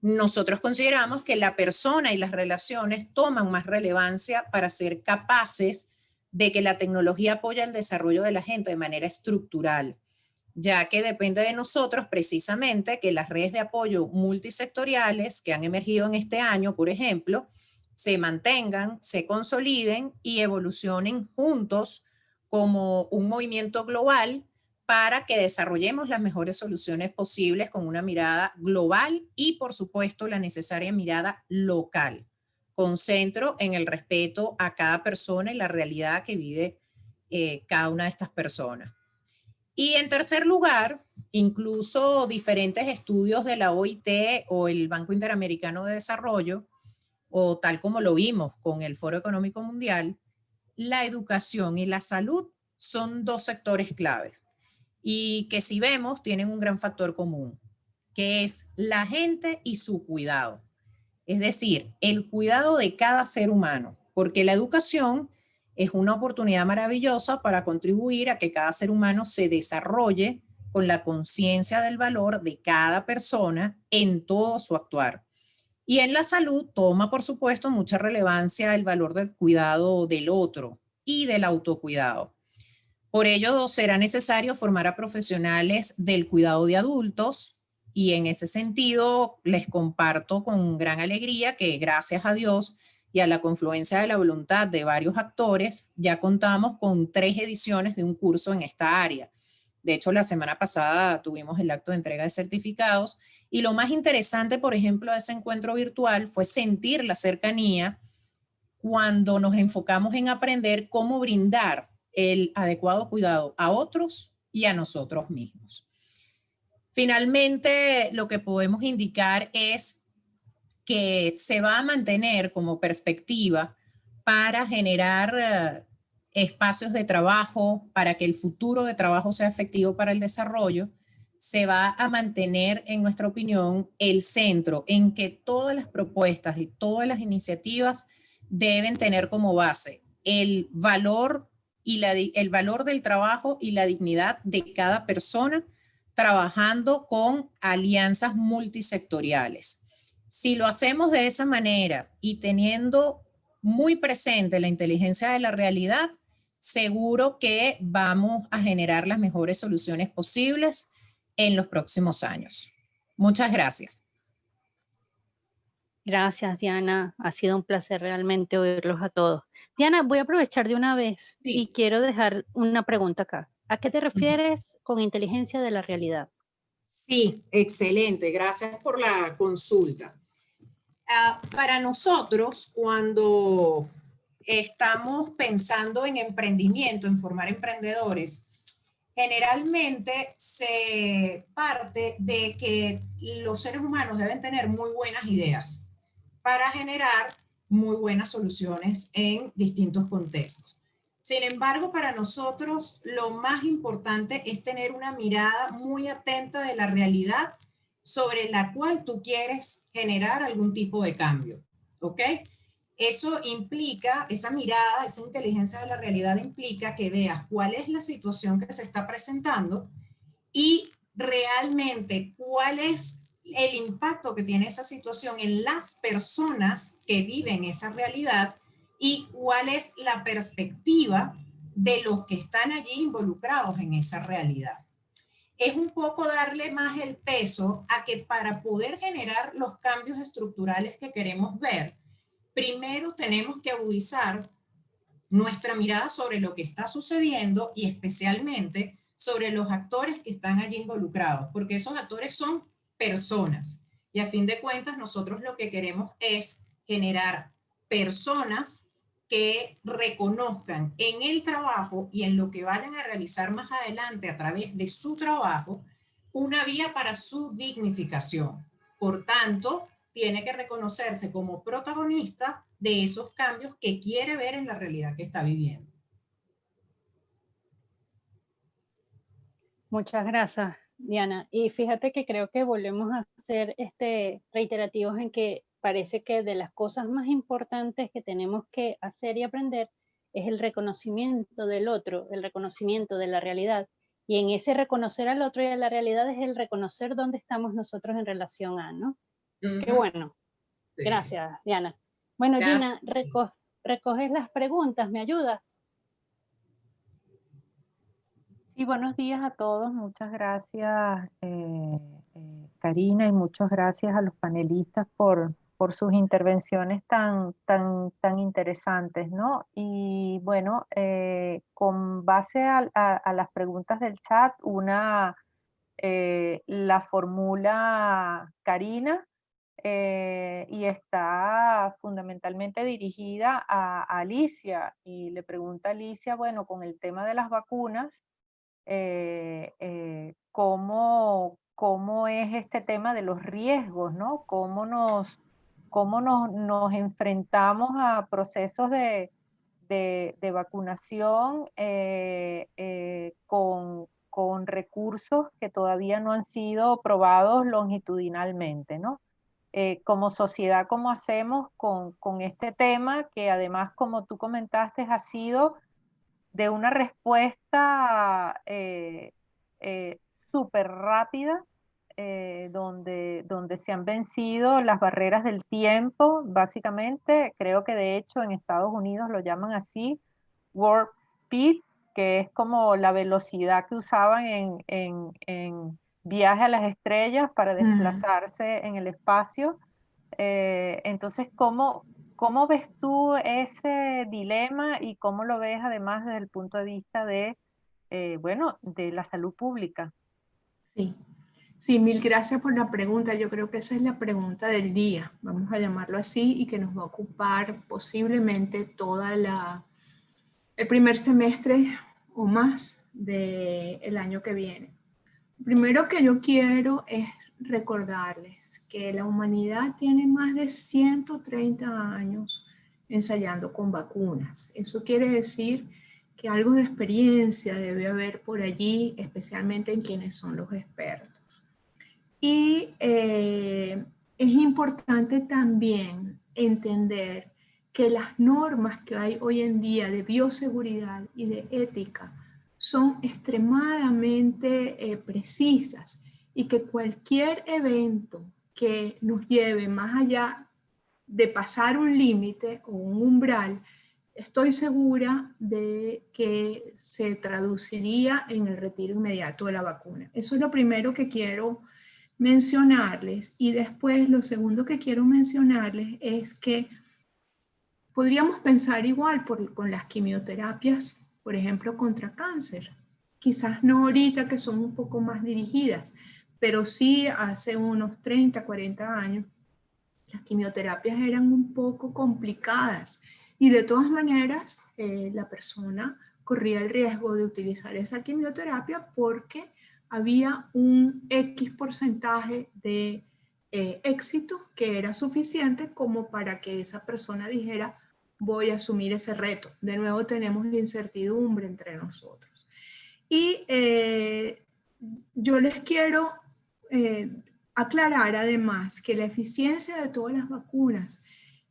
nosotros consideramos que la persona y las relaciones toman más relevancia para ser capaces de que la tecnología apoye el desarrollo de la gente de manera estructural, ya que depende de nosotros precisamente que las redes de apoyo multisectoriales que han emergido en este año, por ejemplo, se mantengan, se consoliden y evolucionen juntos como un movimiento global para que desarrollemos las mejores soluciones posibles con una mirada global y, por supuesto, la necesaria mirada local, con centro en el respeto a cada persona y la realidad que vive cada una de estas personas. Y en tercer lugar, incluso diferentes estudios de la OIT o el Banco Interamericano de Desarrollo, o tal como lo vimos con el Foro Económico Mundial, la educación y la salud son 2 sectores claves y que, si vemos, tienen un gran factor común, que es la gente y su cuidado. Es decir, el cuidado de cada ser humano, porque la educación es una oportunidad maravillosa para contribuir a que cada ser humano se desarrolle con la conciencia del valor de cada persona en todo su actuar. Y en la salud toma, por supuesto, mucha relevancia el valor del cuidado del otro y del autocuidado. Por ello, será necesario formar a profesionales del cuidado de adultos, y en ese sentido les comparto con gran alegría que, gracias a Dios y a la confluencia de la voluntad de varios actores, ya contamos con 3 ediciones de un curso en esta área. De hecho, la semana pasada tuvimos el acto de entrega de certificados, y lo más interesante, por ejemplo, de ese encuentro virtual fue sentir la cercanía cuando nos enfocamos en aprender cómo brindar el adecuado cuidado a otros y a nosotros mismos. Finalmente, lo que podemos indicar es que se va a mantener como perspectiva para generar espacios de trabajo, para que el futuro de trabajo sea efectivo para el desarrollo. Se va a mantener, en nuestra opinión, el centro en que todas las propuestas y todas las iniciativas deben tener como base el valor el valor del trabajo y la dignidad de cada persona, trabajando con alianzas multisectoriales. Si lo hacemos de esa manera y teniendo muy presente la inteligencia de la realidad, seguro que vamos a generar las mejores soluciones posibles en los próximos años. Muchas gracias. Gracias, Diana. Ha sido un placer realmente oírlos a todos. Diana, voy a aprovechar de una vez y quiero dejar una pregunta acá. ¿A qué te refieres con inteligencia de la realidad. Sí, excelente. Gracias por la consulta. Para nosotros, cuando estamos pensando en emprendimiento, en formar emprendedores, generalmente se parte de que los seres humanos deben tener muy buenas ideas para generar muy buenas soluciones en distintos contextos. Sin embargo, para nosotros lo más importante es tener una mirada muy atenta de la realidad sobre la cual tú quieres generar algún tipo de cambio, ¿ok? Eso implica, esa mirada, esa inteligencia de la realidad implica que veas cuál es la situación que se está presentando y realmente cuál es el impacto que tiene esa situación en las personas que viven esa realidad y cuál es la perspectiva de los que están allí involucrados en esa realidad. Es un poco darle más el peso a que para poder generar los cambios estructurales que queremos ver, primero tenemos que agudizar nuestra mirada sobre lo que está sucediendo y especialmente sobre los actores que están allí involucrados, porque esos actores son personas y a fin de cuentas nosotros lo que queremos es generar personas que reconozcan en el trabajo y en lo que vayan a realizar más adelante a través de su trabajo una vía para su dignificación. Por tanto, tiene que reconocerse como protagonista de esos cambios que quiere ver en la realidad que está viviendo. Muchas gracias, Diana. Y fíjate que creo que volvemos a ser reiterativos en que parece que de las cosas más importantes que tenemos que hacer y aprender es el reconocimiento del otro, el reconocimiento de la realidad. Y en ese reconocer al otro y a la realidad es el reconocer dónde estamos nosotros en relación a, ¿no? Qué bueno. Sí. Gracias, Diana. Bueno, Gracias. Gina, recoges las preguntas, ¿me ayudas? Sí, buenos días a todos. Muchas gracias, Karina, y muchas gracias a los panelistas por sus intervenciones tan interesantes, ¿no? Y bueno, con base a las preguntas del chat, la formula Karina y está fundamentalmente dirigida a Alicia, y le pregunta a Alicia, bueno, con el tema de las vacunas, cómo es este tema de los riesgos, ¿no? Cómo nos enfrentamos a procesos de vacunación con recursos que todavía no han sido probados longitudinalmente, ¿no? Como sociedad, ¿cómo hacemos con este tema que además, como tú comentaste, ha sido de una respuesta súper rápida, donde se han vencido las barreras del tiempo, básicamente? Creo que de hecho en Estados Unidos lo llaman así, warp speed, que es como la velocidad que usaban en viaje a las estrellas para desplazarse en el espacio. Entonces, ¿cómo ves tú ese dilema y cómo lo ves además desde el punto de vista de, bueno, de la salud pública? Sí. Sí, mil gracias por la pregunta. Yo creo que esa es la pregunta del día, vamos a llamarlo así, y que nos va a ocupar posiblemente el primer semestre o más del año que viene. Primero que yo quiero es recordarles que la humanidad tiene más de 130 años ensayando con vacunas. Eso quiere decir que algo de experiencia debe haber por allí, especialmente en quienes son los expertos. Y es importante también entender que las normas que hay hoy en día de bioseguridad y de ética son extremadamente precisas, y que cualquier evento que nos lleve más allá de pasar un límite o un umbral, estoy segura de que se traduciría en el retiro inmediato de la vacuna. Eso es lo primero que quiero mencionarles. Y después lo segundo que quiero mencionarles es que podríamos pensar igual con las quimioterapias, por ejemplo, contra cáncer. quizás no ahorita que son un poco más dirigidas, pero sí hace unos 30, 40 años, las quimioterapias eran un poco complicadas y de todas maneras la persona corría el riesgo de utilizar esa quimioterapia porque había un X porcentaje de éxito que era suficiente como para que esa persona dijera, voy a asumir ese reto. De nuevo tenemos la incertidumbre entre nosotros. Y yo les quiero aclarar además que la eficiencia de todas las vacunas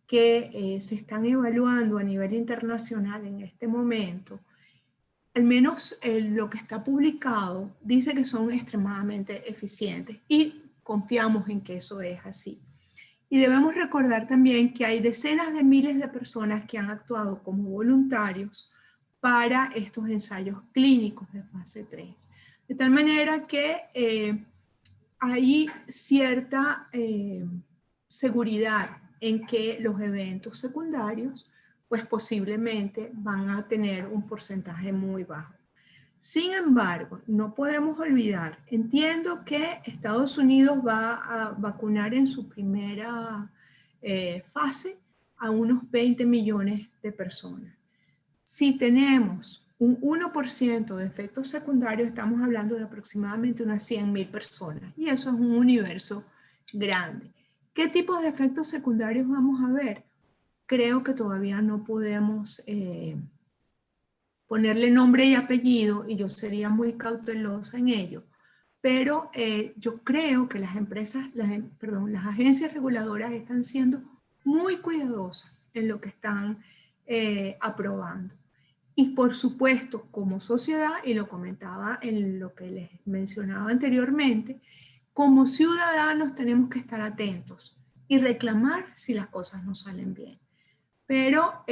que se están evaluando a nivel internacional en este momento, al menos lo que está publicado, dice que son extremadamente eficientes y confiamos en que eso es así. Y debemos recordar también que hay decenas de miles de personas que han actuado como voluntarios para estos ensayos clínicos de fase 3. De tal manera que hay cierta seguridad en que los eventos secundarios pues posiblemente van a tener un porcentaje muy bajo. Sin embargo, no podemos olvidar, entiendo que Estados Unidos va a vacunar en su primera fase a unos 20 millones de personas. Si tenemos un 1% de efectos secundarios, estamos hablando de aproximadamente unas 100.000 personas, y eso es un universo grande. ¿Qué tipos de efectos secundarios vamos a ver? Creo que todavía no podemos ponerle nombre y apellido, y yo sería muy cautelosa en ello, pero yo creo que las empresas, las agencias reguladoras están siendo muy cuidadosas en lo que están aprobando. Y por supuesto, como sociedad, y lo comentaba en lo que les mencionaba anteriormente, como ciudadanos tenemos que estar atentos y reclamar si las cosas no salen bien. Pero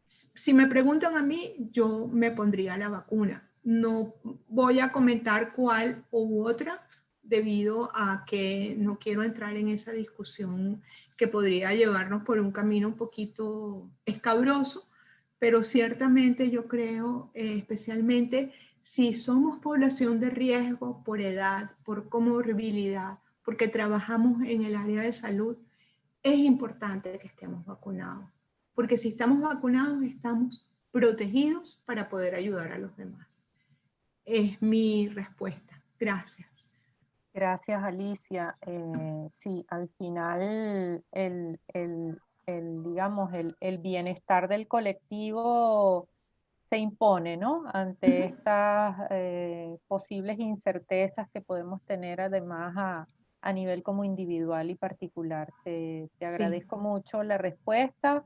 si me preguntan a mí, yo me pondría la vacuna. No voy a comentar cuál u otra debido a que no quiero entrar en esa discusión que podría llevarnos por un camino un poquito escabroso, pero ciertamente yo creo, especialmente si somos población de riesgo por edad, por comorbilidad, porque trabajamos en el área de salud, es importante que estemos vacunados, porque si estamos vacunados estamos protegidos para poder ayudar a los demás. Es mi respuesta. Gracias. Gracias, Alicia. Sí, al final digamos, el bienestar del colectivo se impone, ¿no? Ante estas posibles incertezas que podemos tener además a nivel como individual y particular. Te agradezco mucho la respuesta.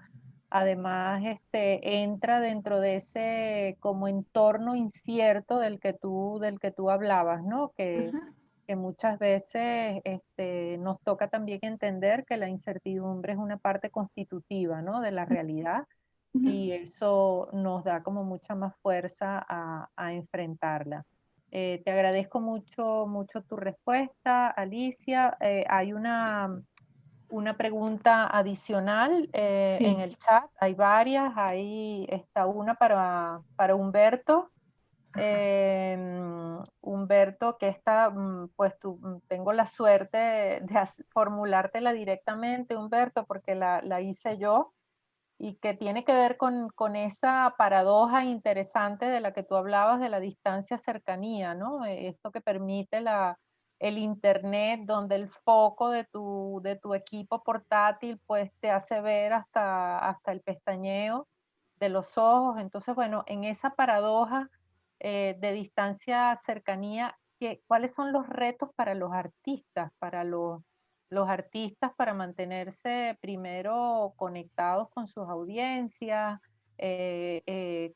Además, entra dentro de ese como entorno incierto del que tú hablabas, ¿no? Que muchas veces nos toca también entender que la incertidumbre es una parte constitutiva, ¿no? De la realidad, y eso nos da como mucha más fuerza a enfrentarla. Te agradezco mucho tu respuesta, Alicia. Hay una pregunta adicional Sí. en el chat, hay varias, ahí está una para Humberto. Humberto, que pues tengo la suerte de formulártela directamente, Humberto, porque la hice yo, y que tiene que ver con esa paradoja interesante de la que tú hablabas, de la distancia-cercanía, ¿no? Esto que permite el Internet, donde el foco de tu equipo portátil pues te hace ver hasta el pestañeo de los ojos. Entonces, bueno, en esa paradoja de distancia-cercanía, ¿cuáles son los retos para los artistas, los artistas para mantenerse primero conectados con sus audiencias? ¿Qué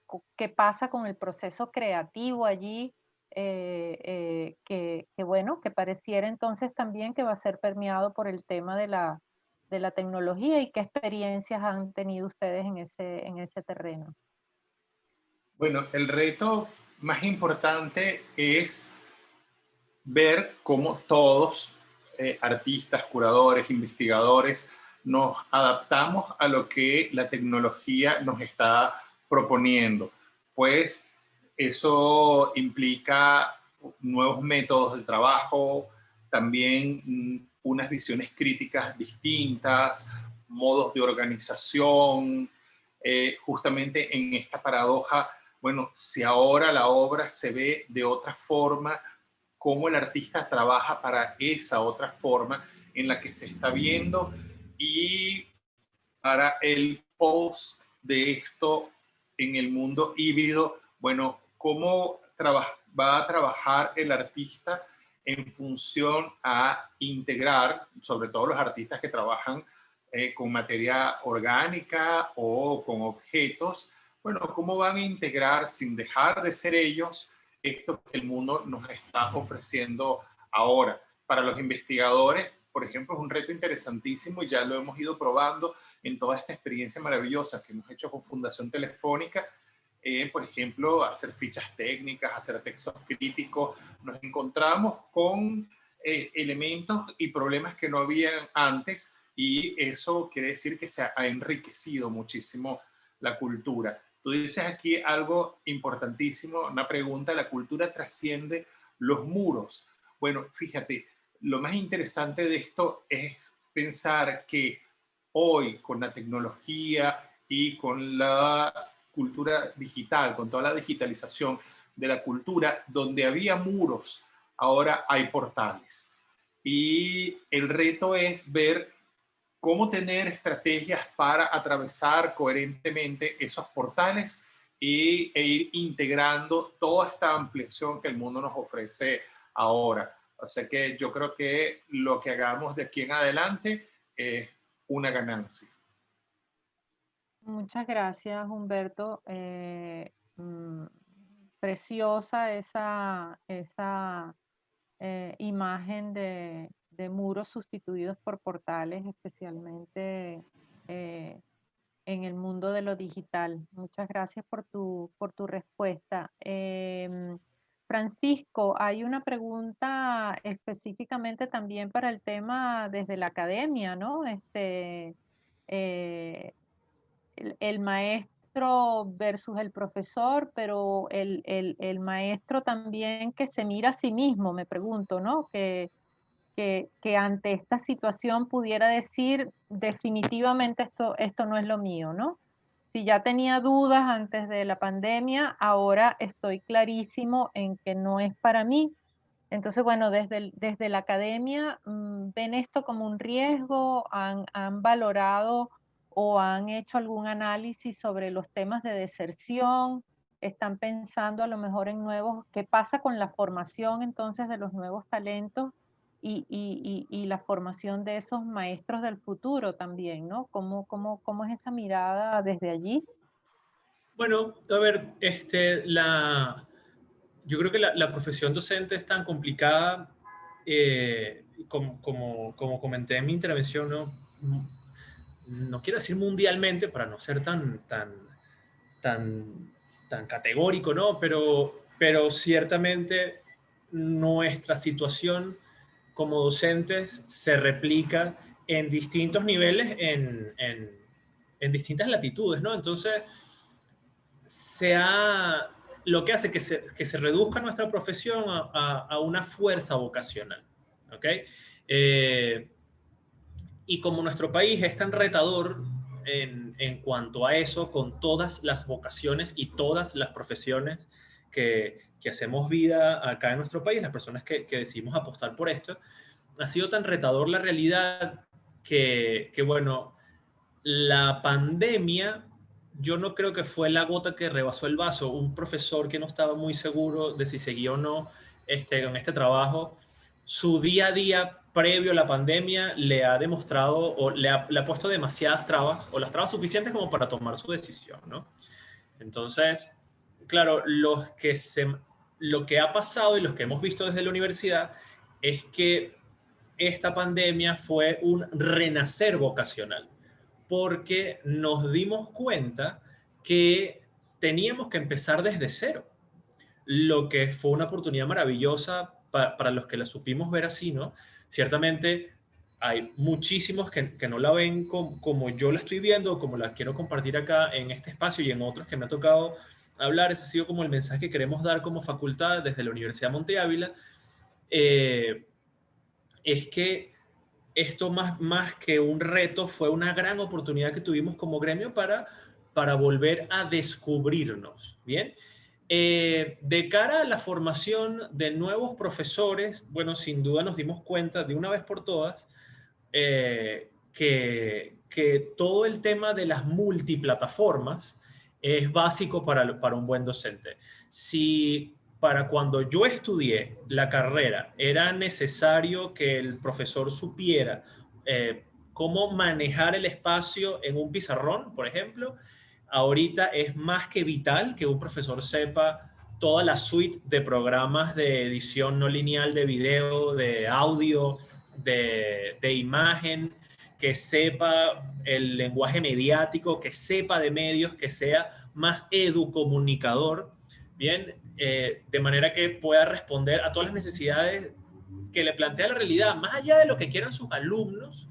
pasa con el proceso creativo allí? Bueno, que pareciera entonces también que va a ser permeado por el tema de la tecnología, y qué experiencias han tenido ustedes en ese terreno. Bueno, el reto más importante es ver cómo todos, artistas, curadores, investigadores, nos adaptamos a lo que la tecnología nos está proponiendo. Pues Eso implica nuevos métodos de trabajo, también unas visiones críticas distintas, modos de organización, justamente en esta paradoja, bueno, si ahora la obra se ve de otra forma, cómo el artista trabaja para esa otra forma en la que se está viendo, y para el post de esto en el mundo híbrido, bueno, cómo va a trabajar el artista en función a integrar, sobre todo los artistas que trabajan con materia orgánica o con objetos, bueno, cómo van a integrar sin dejar de ser ellos esto que el mundo nos está ofreciendo ahora. Para los investigadores, por ejemplo, es un reto interesantísimo y ya lo hemos ido probando en toda esta experiencia maravillosa que hemos hecho con Fundación Telefónica. Por ejemplo, hacer fichas técnicas, hacer textos críticos. Nos encontramos con elementos y problemas que no habían antes, y eso quiere decir que se ha enriquecido muchísimo la cultura. Tú dices aquí algo importantísimo, una pregunta: la cultura trasciende los muros. Bueno, fíjate, lo más interesante de esto es pensar que hoy, con la tecnología y con la cultura digital, con toda la digitalización de la cultura, donde había muros, ahora hay portales. Y el reto es ver cómo tener estrategias para atravesar coherentemente esos portales e ir integrando toda esta ampliación que el mundo nos ofrece ahora. O sea que yo creo que lo que hagamos de aquí en adelante es una ganancia. Muchas gracias, Humberto. Preciosa esa imagen de muros sustituidos por portales, especialmente en el mundo de lo digital. Muchas gracias por tu respuesta. Francisco, hay una pregunta específicamente también para el tema desde la academia, ¿no? El maestro versus el profesor, pero el maestro también que se mira a sí mismo, me pregunto, ¿no? Que ante esta situación pudiera decir definitivamente esto no es lo mío, ¿no? Si ya tenía dudas antes de la pandemia, ahora estoy clarísimo en que no es para mí. Entonces, bueno, desde la academia ven esto como un riesgo, han valorado o han hecho algún análisis sobre los temas de deserción, están pensando a lo mejor en nuevos, qué pasa con la formación entonces de los nuevos talentos y la formación de esos maestros del futuro también, ¿no? ¿Cómo es esa mirada desde allí? Bueno, a ver, yo creo que la profesión docente es tan complicada, como comenté en mi intervención, no quiero decir mundialmente para no ser tan categórico, ¿no? Pero ciertamente nuestra situación como docentes se replica en distintos niveles, en distintas latitudes, ¿no? Entonces, lo que hace que se reduzca nuestra profesión a una fuerza vocacional, ¿ok? Y como nuestro país es tan retador en cuanto a eso, con todas las vocaciones y todas las profesiones que hacemos vida acá en nuestro país, las personas que decidimos apostar por esto, ha sido tan retador la realidad que bueno, la pandemia, yo no creo que fue la gota que rebasó el vaso. Un profesor que no estaba muy seguro de si seguía o no en este trabajo, su día a día previo a la pandemia le ha demostrado o le ha puesto demasiadas trabas, o las trabas suficientes como para tomar su decisión, ¿no? Entonces, claro, lo que ha pasado y los que hemos visto desde la universidad es que esta pandemia fue un renacer vocacional, porque nos dimos cuenta que teníamos que empezar desde cero, lo que fue una oportunidad maravillosa para los que la supimos ver así, ¿no? Ciertamente hay muchísimos que no la ven como yo la estoy viendo, como la quiero compartir acá en este espacio y en otros que me ha tocado hablar, ese ha sido como el mensaje que queremos dar como facultad desde la Universidad Monte Ávila, es que esto más que un reto fue una gran oportunidad que tuvimos como gremio para volver a descubrirnos, ¿bien? De cara a la formación de nuevos profesores, bueno, sin duda nos dimos cuenta de una vez por todas que todo el tema de las multiplataformas es básico para un buen docente. Si para cuando yo estudié la carrera era necesario que el profesor supiera cómo manejar el espacio en un pizarrón, por ejemplo, ahorita es más que vital que un profesor sepa toda la suite de programas de edición no lineal de video, de audio, de imagen, que sepa el lenguaje mediático, que sepa de medios, que sea más educomunicador, ¿bien? De manera que pueda responder a todas las necesidades que le plantea la realidad, más allá de lo que quieran sus alumnos,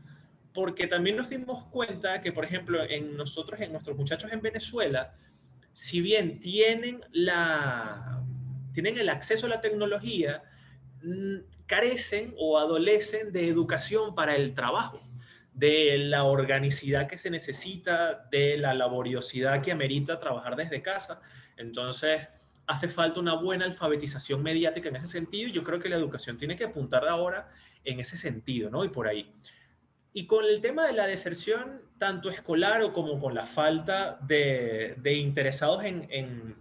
porque también nos dimos cuenta que, por ejemplo, en nuestros muchachos en Venezuela, si bien tienen el acceso a la tecnología, carecen o adolecen de educación para el trabajo, de la organicidad que se necesita, de la laboriosidad que amerita trabajar desde casa. Entonces, hace falta una buena alfabetización mediática en ese sentido, y yo creo que la educación tiene que apuntar ahora en ese sentido, ¿no? Y por ahí. Y con el tema de la deserción, tanto escolar o como con la falta de interesados en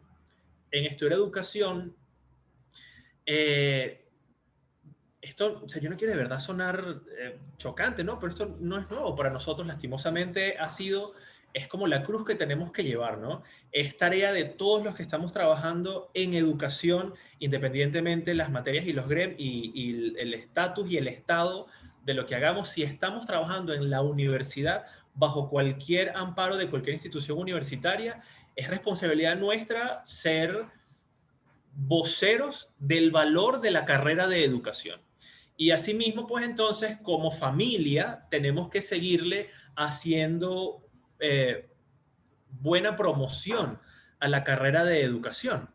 estudiar educación, eh, esto, o sea, yo no quiero de verdad sonar chocante, ¿no? Pero esto no es nuevo para nosotros, lastimosamente es como la cruz que tenemos que llevar, ¿no? Es tarea de todos los que estamos trabajando en educación, independientemente de las materias y y el estatus y el estado de lo que hagamos. Si estamos trabajando en la universidad, bajo cualquier amparo de cualquier institución universitaria, es responsabilidad nuestra ser voceros del valor de la carrera de educación. Y asimismo, pues entonces, como familia, tenemos que seguirle haciendo buena promoción a la carrera de educación,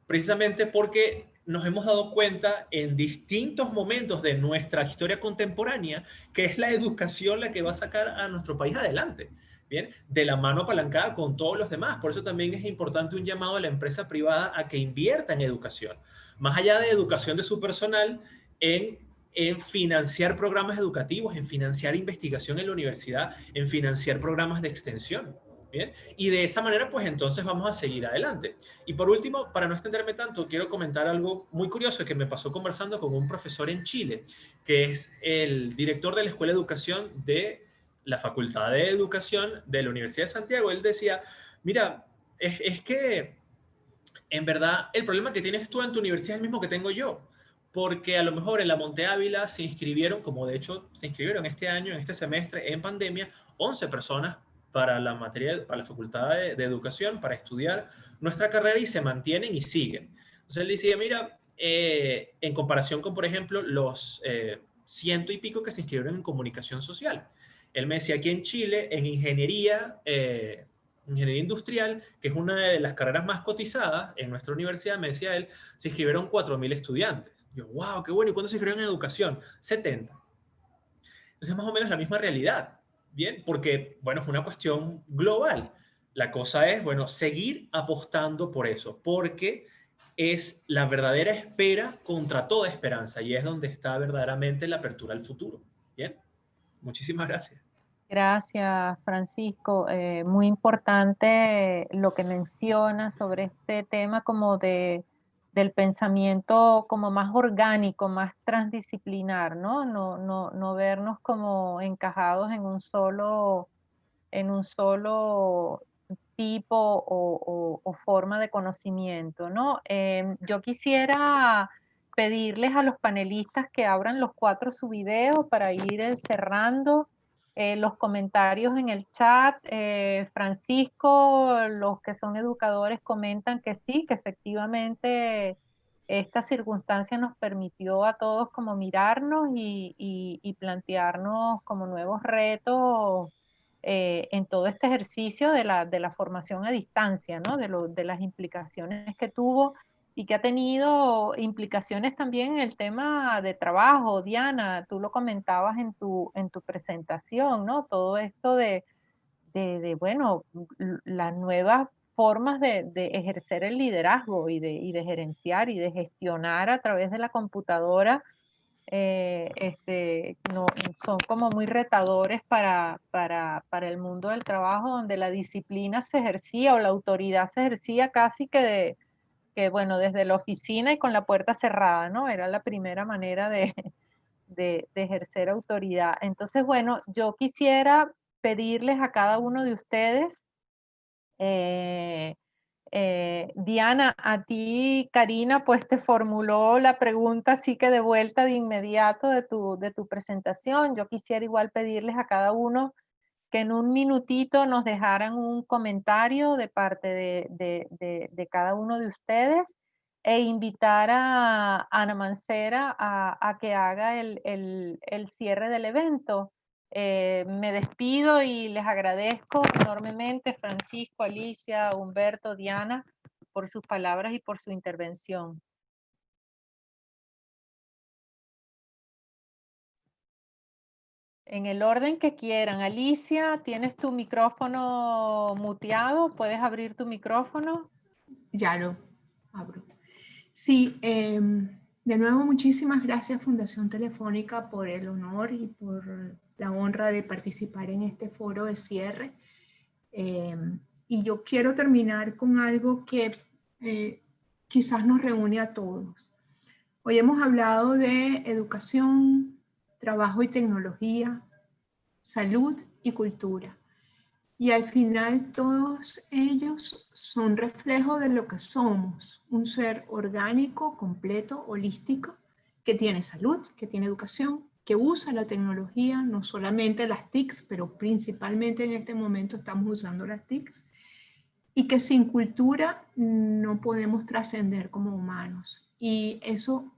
precisamente porque nos hemos dado cuenta en distintos momentos de nuestra historia contemporánea que es la educación la que va a sacar a nuestro país adelante, ¿bien? De la mano apalancada con todos los demás. Por eso también es importante un llamado a la empresa privada a que invierta en educación, más allá de educación de su personal, en financiar programas educativos, en financiar investigación en la universidad, en financiar programas de extensión. ¿Bien? Y de esa manera, pues entonces vamos a seguir adelante. Y por último, para no extenderme tanto, quiero comentar algo muy curioso que me pasó conversando con un profesor en Chile, que es el director de la Escuela de Educación de la Facultad de Educación de la Universidad de Santiago. Él decía, mira, es que en verdad el problema que tienes tú en tu universidad es el mismo que tengo yo, porque a lo mejor en la Monte Ávila se inscribieron, como de hecho se inscribieron este año, en este semestre, en pandemia, 11 personas para la materia, para la Facultad de Educación, para estudiar nuestra carrera, y se mantienen y siguen. Entonces él decía, mira, en comparación con, por ejemplo, los ciento y pico que se inscribieron en comunicación social. Él me decía, aquí en Chile, en ingeniería industrial, que es una de las carreras más cotizadas en nuestra universidad, me decía él, se inscribieron 4.000 estudiantes. Yo, wow, qué bueno. ¿Y cuántos se inscribieron en educación? 70. Entonces es más o menos la misma realidad, ¿bien? Porque, bueno, es una cuestión global. La cosa es, bueno, seguir apostando por eso, porque es la verdadera espera contra toda esperanza, y es donde está verdaderamente la apertura al futuro. ¿Bien? Muchísimas gracias. Gracias, Francisco. Muy importante lo que menciona sobre este tema como del pensamiento como más orgánico, más transdisciplinar, ¿no? No vernos como encajados en un solo tipo o forma de conocimiento, ¿no? Yo quisiera pedirles a los panelistas que abran los 4 su video para ir cerrando los comentarios en el chat. Francisco, los que son educadores comentan que sí, que efectivamente esta circunstancia nos permitió a todos como mirarnos y plantearnos como nuevos retos en todo este ejercicio de la formación a distancia, ¿no? De las implicaciones que tuvo y que ha tenido implicaciones también en el tema de trabajo. Diana, tú lo comentabas en tu presentación, ¿no? Todo esto bueno, las nuevas formas de ejercer el liderazgo y de gerenciar y de gestionar a través de la computadora, no, son como muy retadores para el mundo del trabajo, donde la disciplina se ejercía o la autoridad se ejercía casi bueno, desde la oficina y con la puerta cerrada, ¿no? Era la primera manera de ejercer autoridad. Entonces, bueno, yo quisiera pedirles a cada uno de ustedes, Diana, a ti, Karina, pues te formuló la pregunta así que de vuelta de inmediato de tu presentación. Yo quisiera igual pedirles a cada uno que en un minutito nos dejaran un comentario de parte de cada uno de ustedes e invitar a Ana Mancera a que haga el cierre del evento. Me despido y les agradezco enormemente, Francisco, Alicia, Humberto, Diana, por sus palabras y por su intervención. En el orden que quieran. Alicia, tienes tu micrófono muteado, ¿puedes abrir tu micrófono? Ya lo abro. Sí, de nuevo muchísimas gracias Fundación Telefónica por el honor y por la honra de participar en este foro de cierre. Y yo quiero terminar con algo que quizás nos reúne a todos. Hoy hemos hablado de educación, trabajo y tecnología, salud y cultura. Y al final todos ellos son reflejo de lo que somos, un ser orgánico, completo, holístico, que tiene salud, que tiene educación, que usa la tecnología, no solamente las TICs, pero principalmente en este momento estamos usando las TICs, y que sin cultura no podemos trascender como humanos. Y eso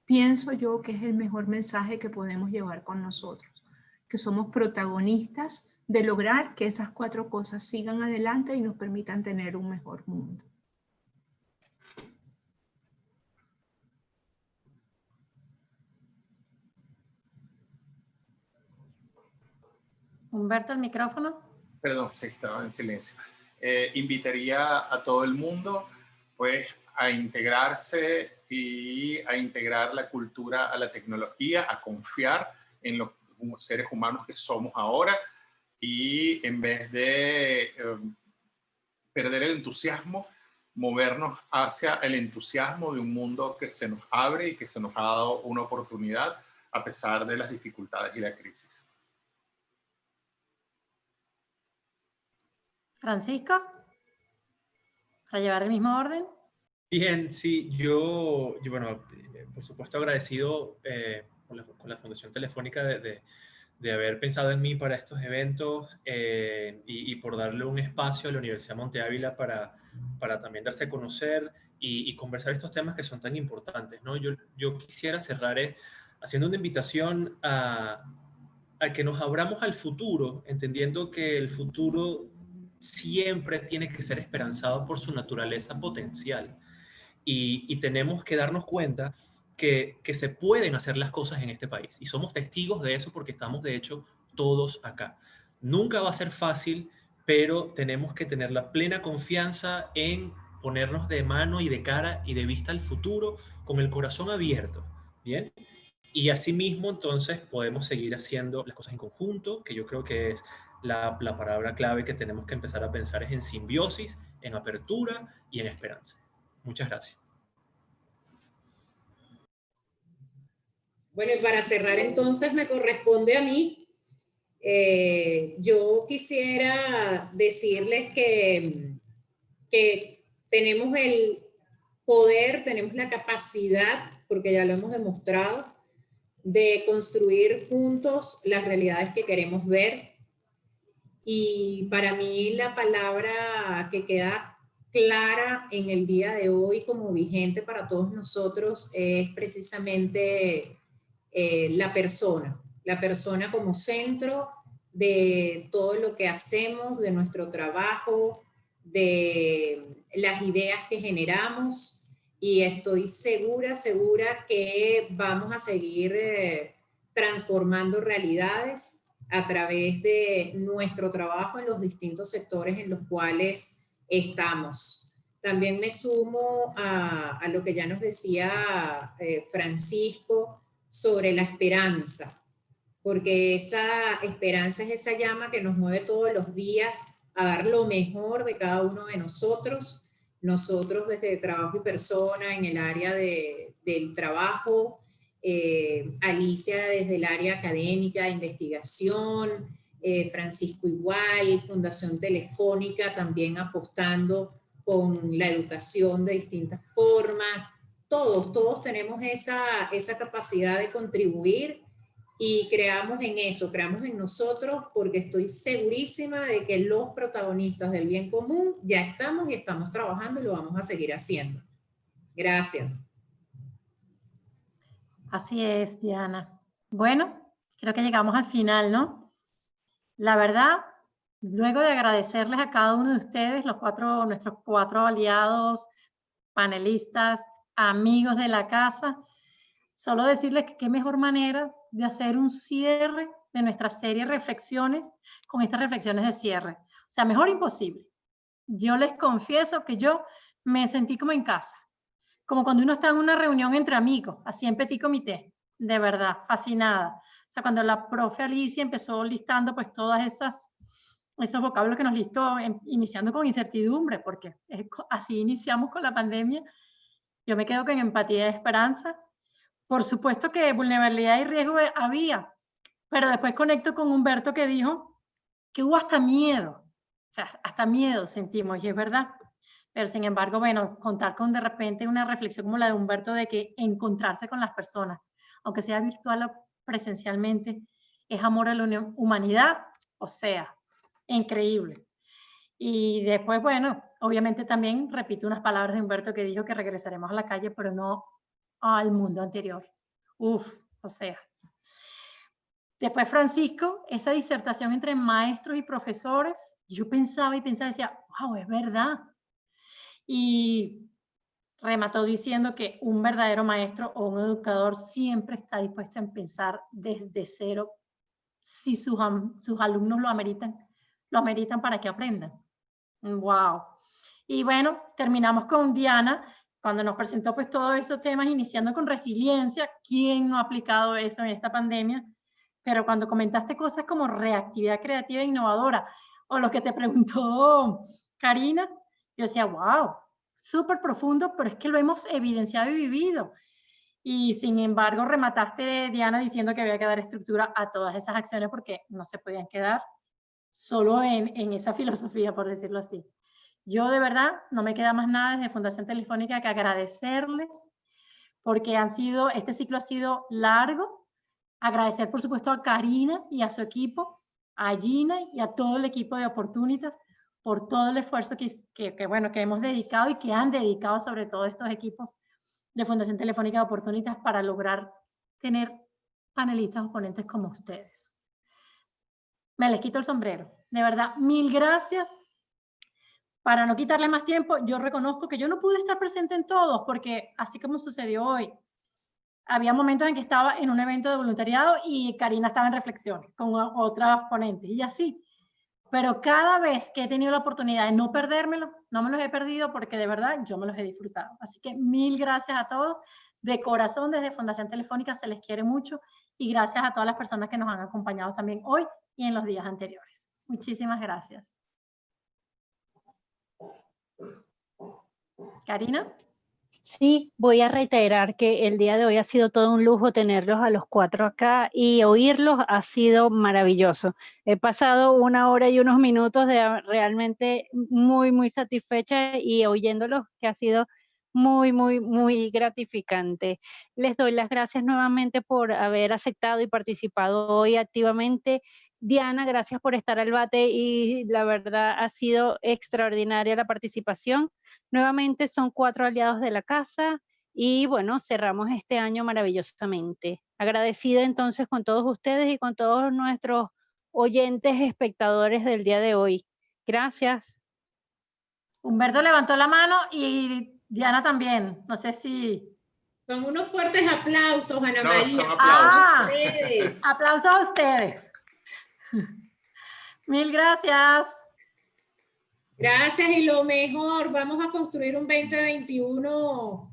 pienso yo que es el mejor mensaje que podemos llevar con nosotros, que somos protagonistas de lograr que esas 4 cosas sigan adelante y nos permitan tener un mejor mundo. Humberto, el micrófono. Perdón, sí, estaba en silencio. Invitaría a todo el mundo pues, a integrarse y a integrar la cultura a la tecnología, a confiar en los seres humanos que somos ahora y en vez de perder el entusiasmo, movernos hacia el entusiasmo de un mundo que se nos abre y que se nos ha dado una oportunidad a pesar de las dificultades y la crisis. Francisco, para llevar el mismo orden. Bien, sí, yo bueno, por supuesto agradecido con la Fundación Telefónica de haber pensado en mí para estos eventos y por darle un espacio a la Universidad Monte Ávila para también darse a conocer y conversar estos temas que son tan importantes, ¿no? Yo quisiera cerrar haciendo una invitación a que nos abramos al futuro, entendiendo que el futuro siempre tiene que ser esperanzado por su naturaleza potencial. Y tenemos que darnos cuenta que se pueden hacer las cosas en este país. Y somos testigos de eso porque estamos, de hecho, todos acá. Nunca va a ser fácil, pero tenemos que tener la plena confianza en ponernos de mano y de cara y de vista al futuro con el corazón abierto, ¿bien? Y asimismo, entonces, podemos seguir haciendo las cosas en conjunto, que yo creo que es la palabra clave que tenemos que empezar a pensar es en simbiosis, en apertura y en esperanza. Muchas gracias. Bueno, y para cerrar entonces me corresponde a mí. Yo quisiera decirles que tenemos el poder, tenemos la capacidad, porque ya lo hemos demostrado, de construir juntos las realidades que queremos ver. Y para mí la palabra que queda clara en el día de hoy como vigente para todos nosotros es precisamente la persona como centro de todo lo que hacemos, de nuestro trabajo, de las ideas que generamos, y estoy segura que vamos a seguir transformando realidades a través de nuestro trabajo en los distintos sectores en los cuales estamos. También me sumo a lo que ya nos decía Francisco sobre la esperanza, porque esa esperanza es esa llama que nos mueve todos los días a dar lo mejor de cada uno de nosotros. Nosotros desde Trabajo y Persona en el área del trabajo, Alicia desde el área académica de investigación, Francisco igual, Fundación Telefónica también apostando con la educación de distintas formas. Todos tenemos esa capacidad de contribuir, y creamos en eso, creamos en nosotros, porque estoy segurísima de que los protagonistas del bien común ya estamos y estamos trabajando y lo vamos a seguir haciendo. Gracias. Así es, Diana. Bueno, creo que llegamos al final, ¿no? La verdad, luego de agradecerles a cada uno de ustedes, nuestros 4 aliados, panelistas, amigos de la casa, solo decirles que qué mejor manera de hacer un cierre de nuestra serie de reflexiones con estas reflexiones de cierre. O sea, mejor imposible. Yo les confieso que yo me sentí como en casa, como cuando uno está en una reunión entre amigos, así en petit comité, de verdad, fascinada. O sea, cuando la profe Alicia empezó listando pues todas esos vocablos que nos listó, iniciando con incertidumbre, porque así iniciamos con la pandemia, yo me quedo con empatía y esperanza. Por supuesto que vulnerabilidad y riesgo había, pero después conecto con Humberto que dijo que hubo hasta miedo, o sea, hasta miedo sentimos, y es verdad. Pero sin embargo, bueno, contar con de repente una reflexión como la de Humberto de que encontrarse con las personas, aunque sea virtual o presencialmente, es amor a la humanidad, o sea, increíble. Y después, bueno, obviamente también repito unas palabras de Humberto que dijo que regresaremos a la calle, pero no al mundo anterior. Uf, o sea. Después Francisco, esa disertación entre maestros y profesores, yo pensaba y decía, wow, es verdad. Y remató diciendo que un verdadero maestro o un educador siempre está dispuesto a empezar desde cero si sus alumnos lo ameritan para que aprendan. Wow. Y bueno, terminamos con Diana, cuando nos presentó pues todos esos temas, iniciando con resiliencia. ¿Quién no ha aplicado eso en esta pandemia? Pero cuando comentaste cosas como reactividad creativa e innovadora, o lo que te preguntó Karina, yo decía, wow, súper profundo, pero es que lo hemos evidenciado y vivido. Y sin embargo, remataste, Diana, diciendo que había que dar estructura a todas esas acciones porque no se podían quedar solo en esa filosofía, por decirlo así. Yo de verdad no me queda más nada desde Fundación Telefónica que agradecerles porque este ciclo ha sido largo. Agradecer por supuesto a Karina y a su equipo, a Gina y a todo el equipo de Opportunitas por todo el esfuerzo que hemos dedicado y que han dedicado sobre todo estos equipos de Fundación Telefónica de Opportunitas para lograr tener panelistas o ponentes como ustedes. Me les quito el sombrero. De verdad, mil gracias. Para no quitarle más tiempo, yo reconozco que yo no pude estar presente en todos, porque así como sucedió hoy, había momentos en que estaba en un evento de voluntariado y Karina estaba en reflexiones con otras ponentes y así. Pero cada vez que he tenido la oportunidad de no perdérmelo, no me los he perdido porque de verdad yo me los he disfrutado. Así que mil gracias a todos. De corazón, desde Fundación Telefónica se les quiere mucho y gracias a todas las personas que nos han acompañado también hoy y en los días anteriores. Muchísimas gracias. Karina. Sí, voy a reiterar que el día de hoy ha sido todo un lujo tenerlos a los 4 acá y oírlos ha sido maravilloso. He pasado 1 hora y unos minutos de realmente muy, muy satisfecha y oyéndolos que ha sido muy, muy, muy gratificante. Les doy las gracias nuevamente por haber aceptado y participado hoy activamente. Diana, gracias por estar al bate y la verdad ha sido extraordinaria la participación. Nuevamente son 4 aliados de la casa y bueno, cerramos este año maravillosamente. Agradecida entonces con todos ustedes y con todos nuestros oyentes, espectadores del día de hoy. Gracias. Humberto levantó la mano y Diana también. No sé si... Son unos fuertes aplausos, Ana No, María. son aplausos. Ah, Ustedes. aplausos a ustedes. Mil gracias. Gracias y lo mejor, vamos a construir un 2021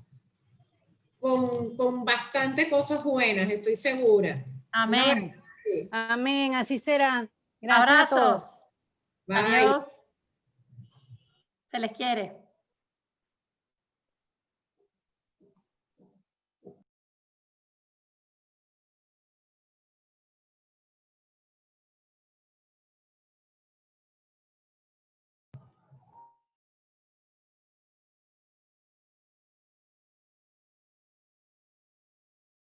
con bastante cosas buenas, estoy segura. Amén. Amén, así será. Gracias a todos. Abrazos. Bye. Adiós. Se les quiere.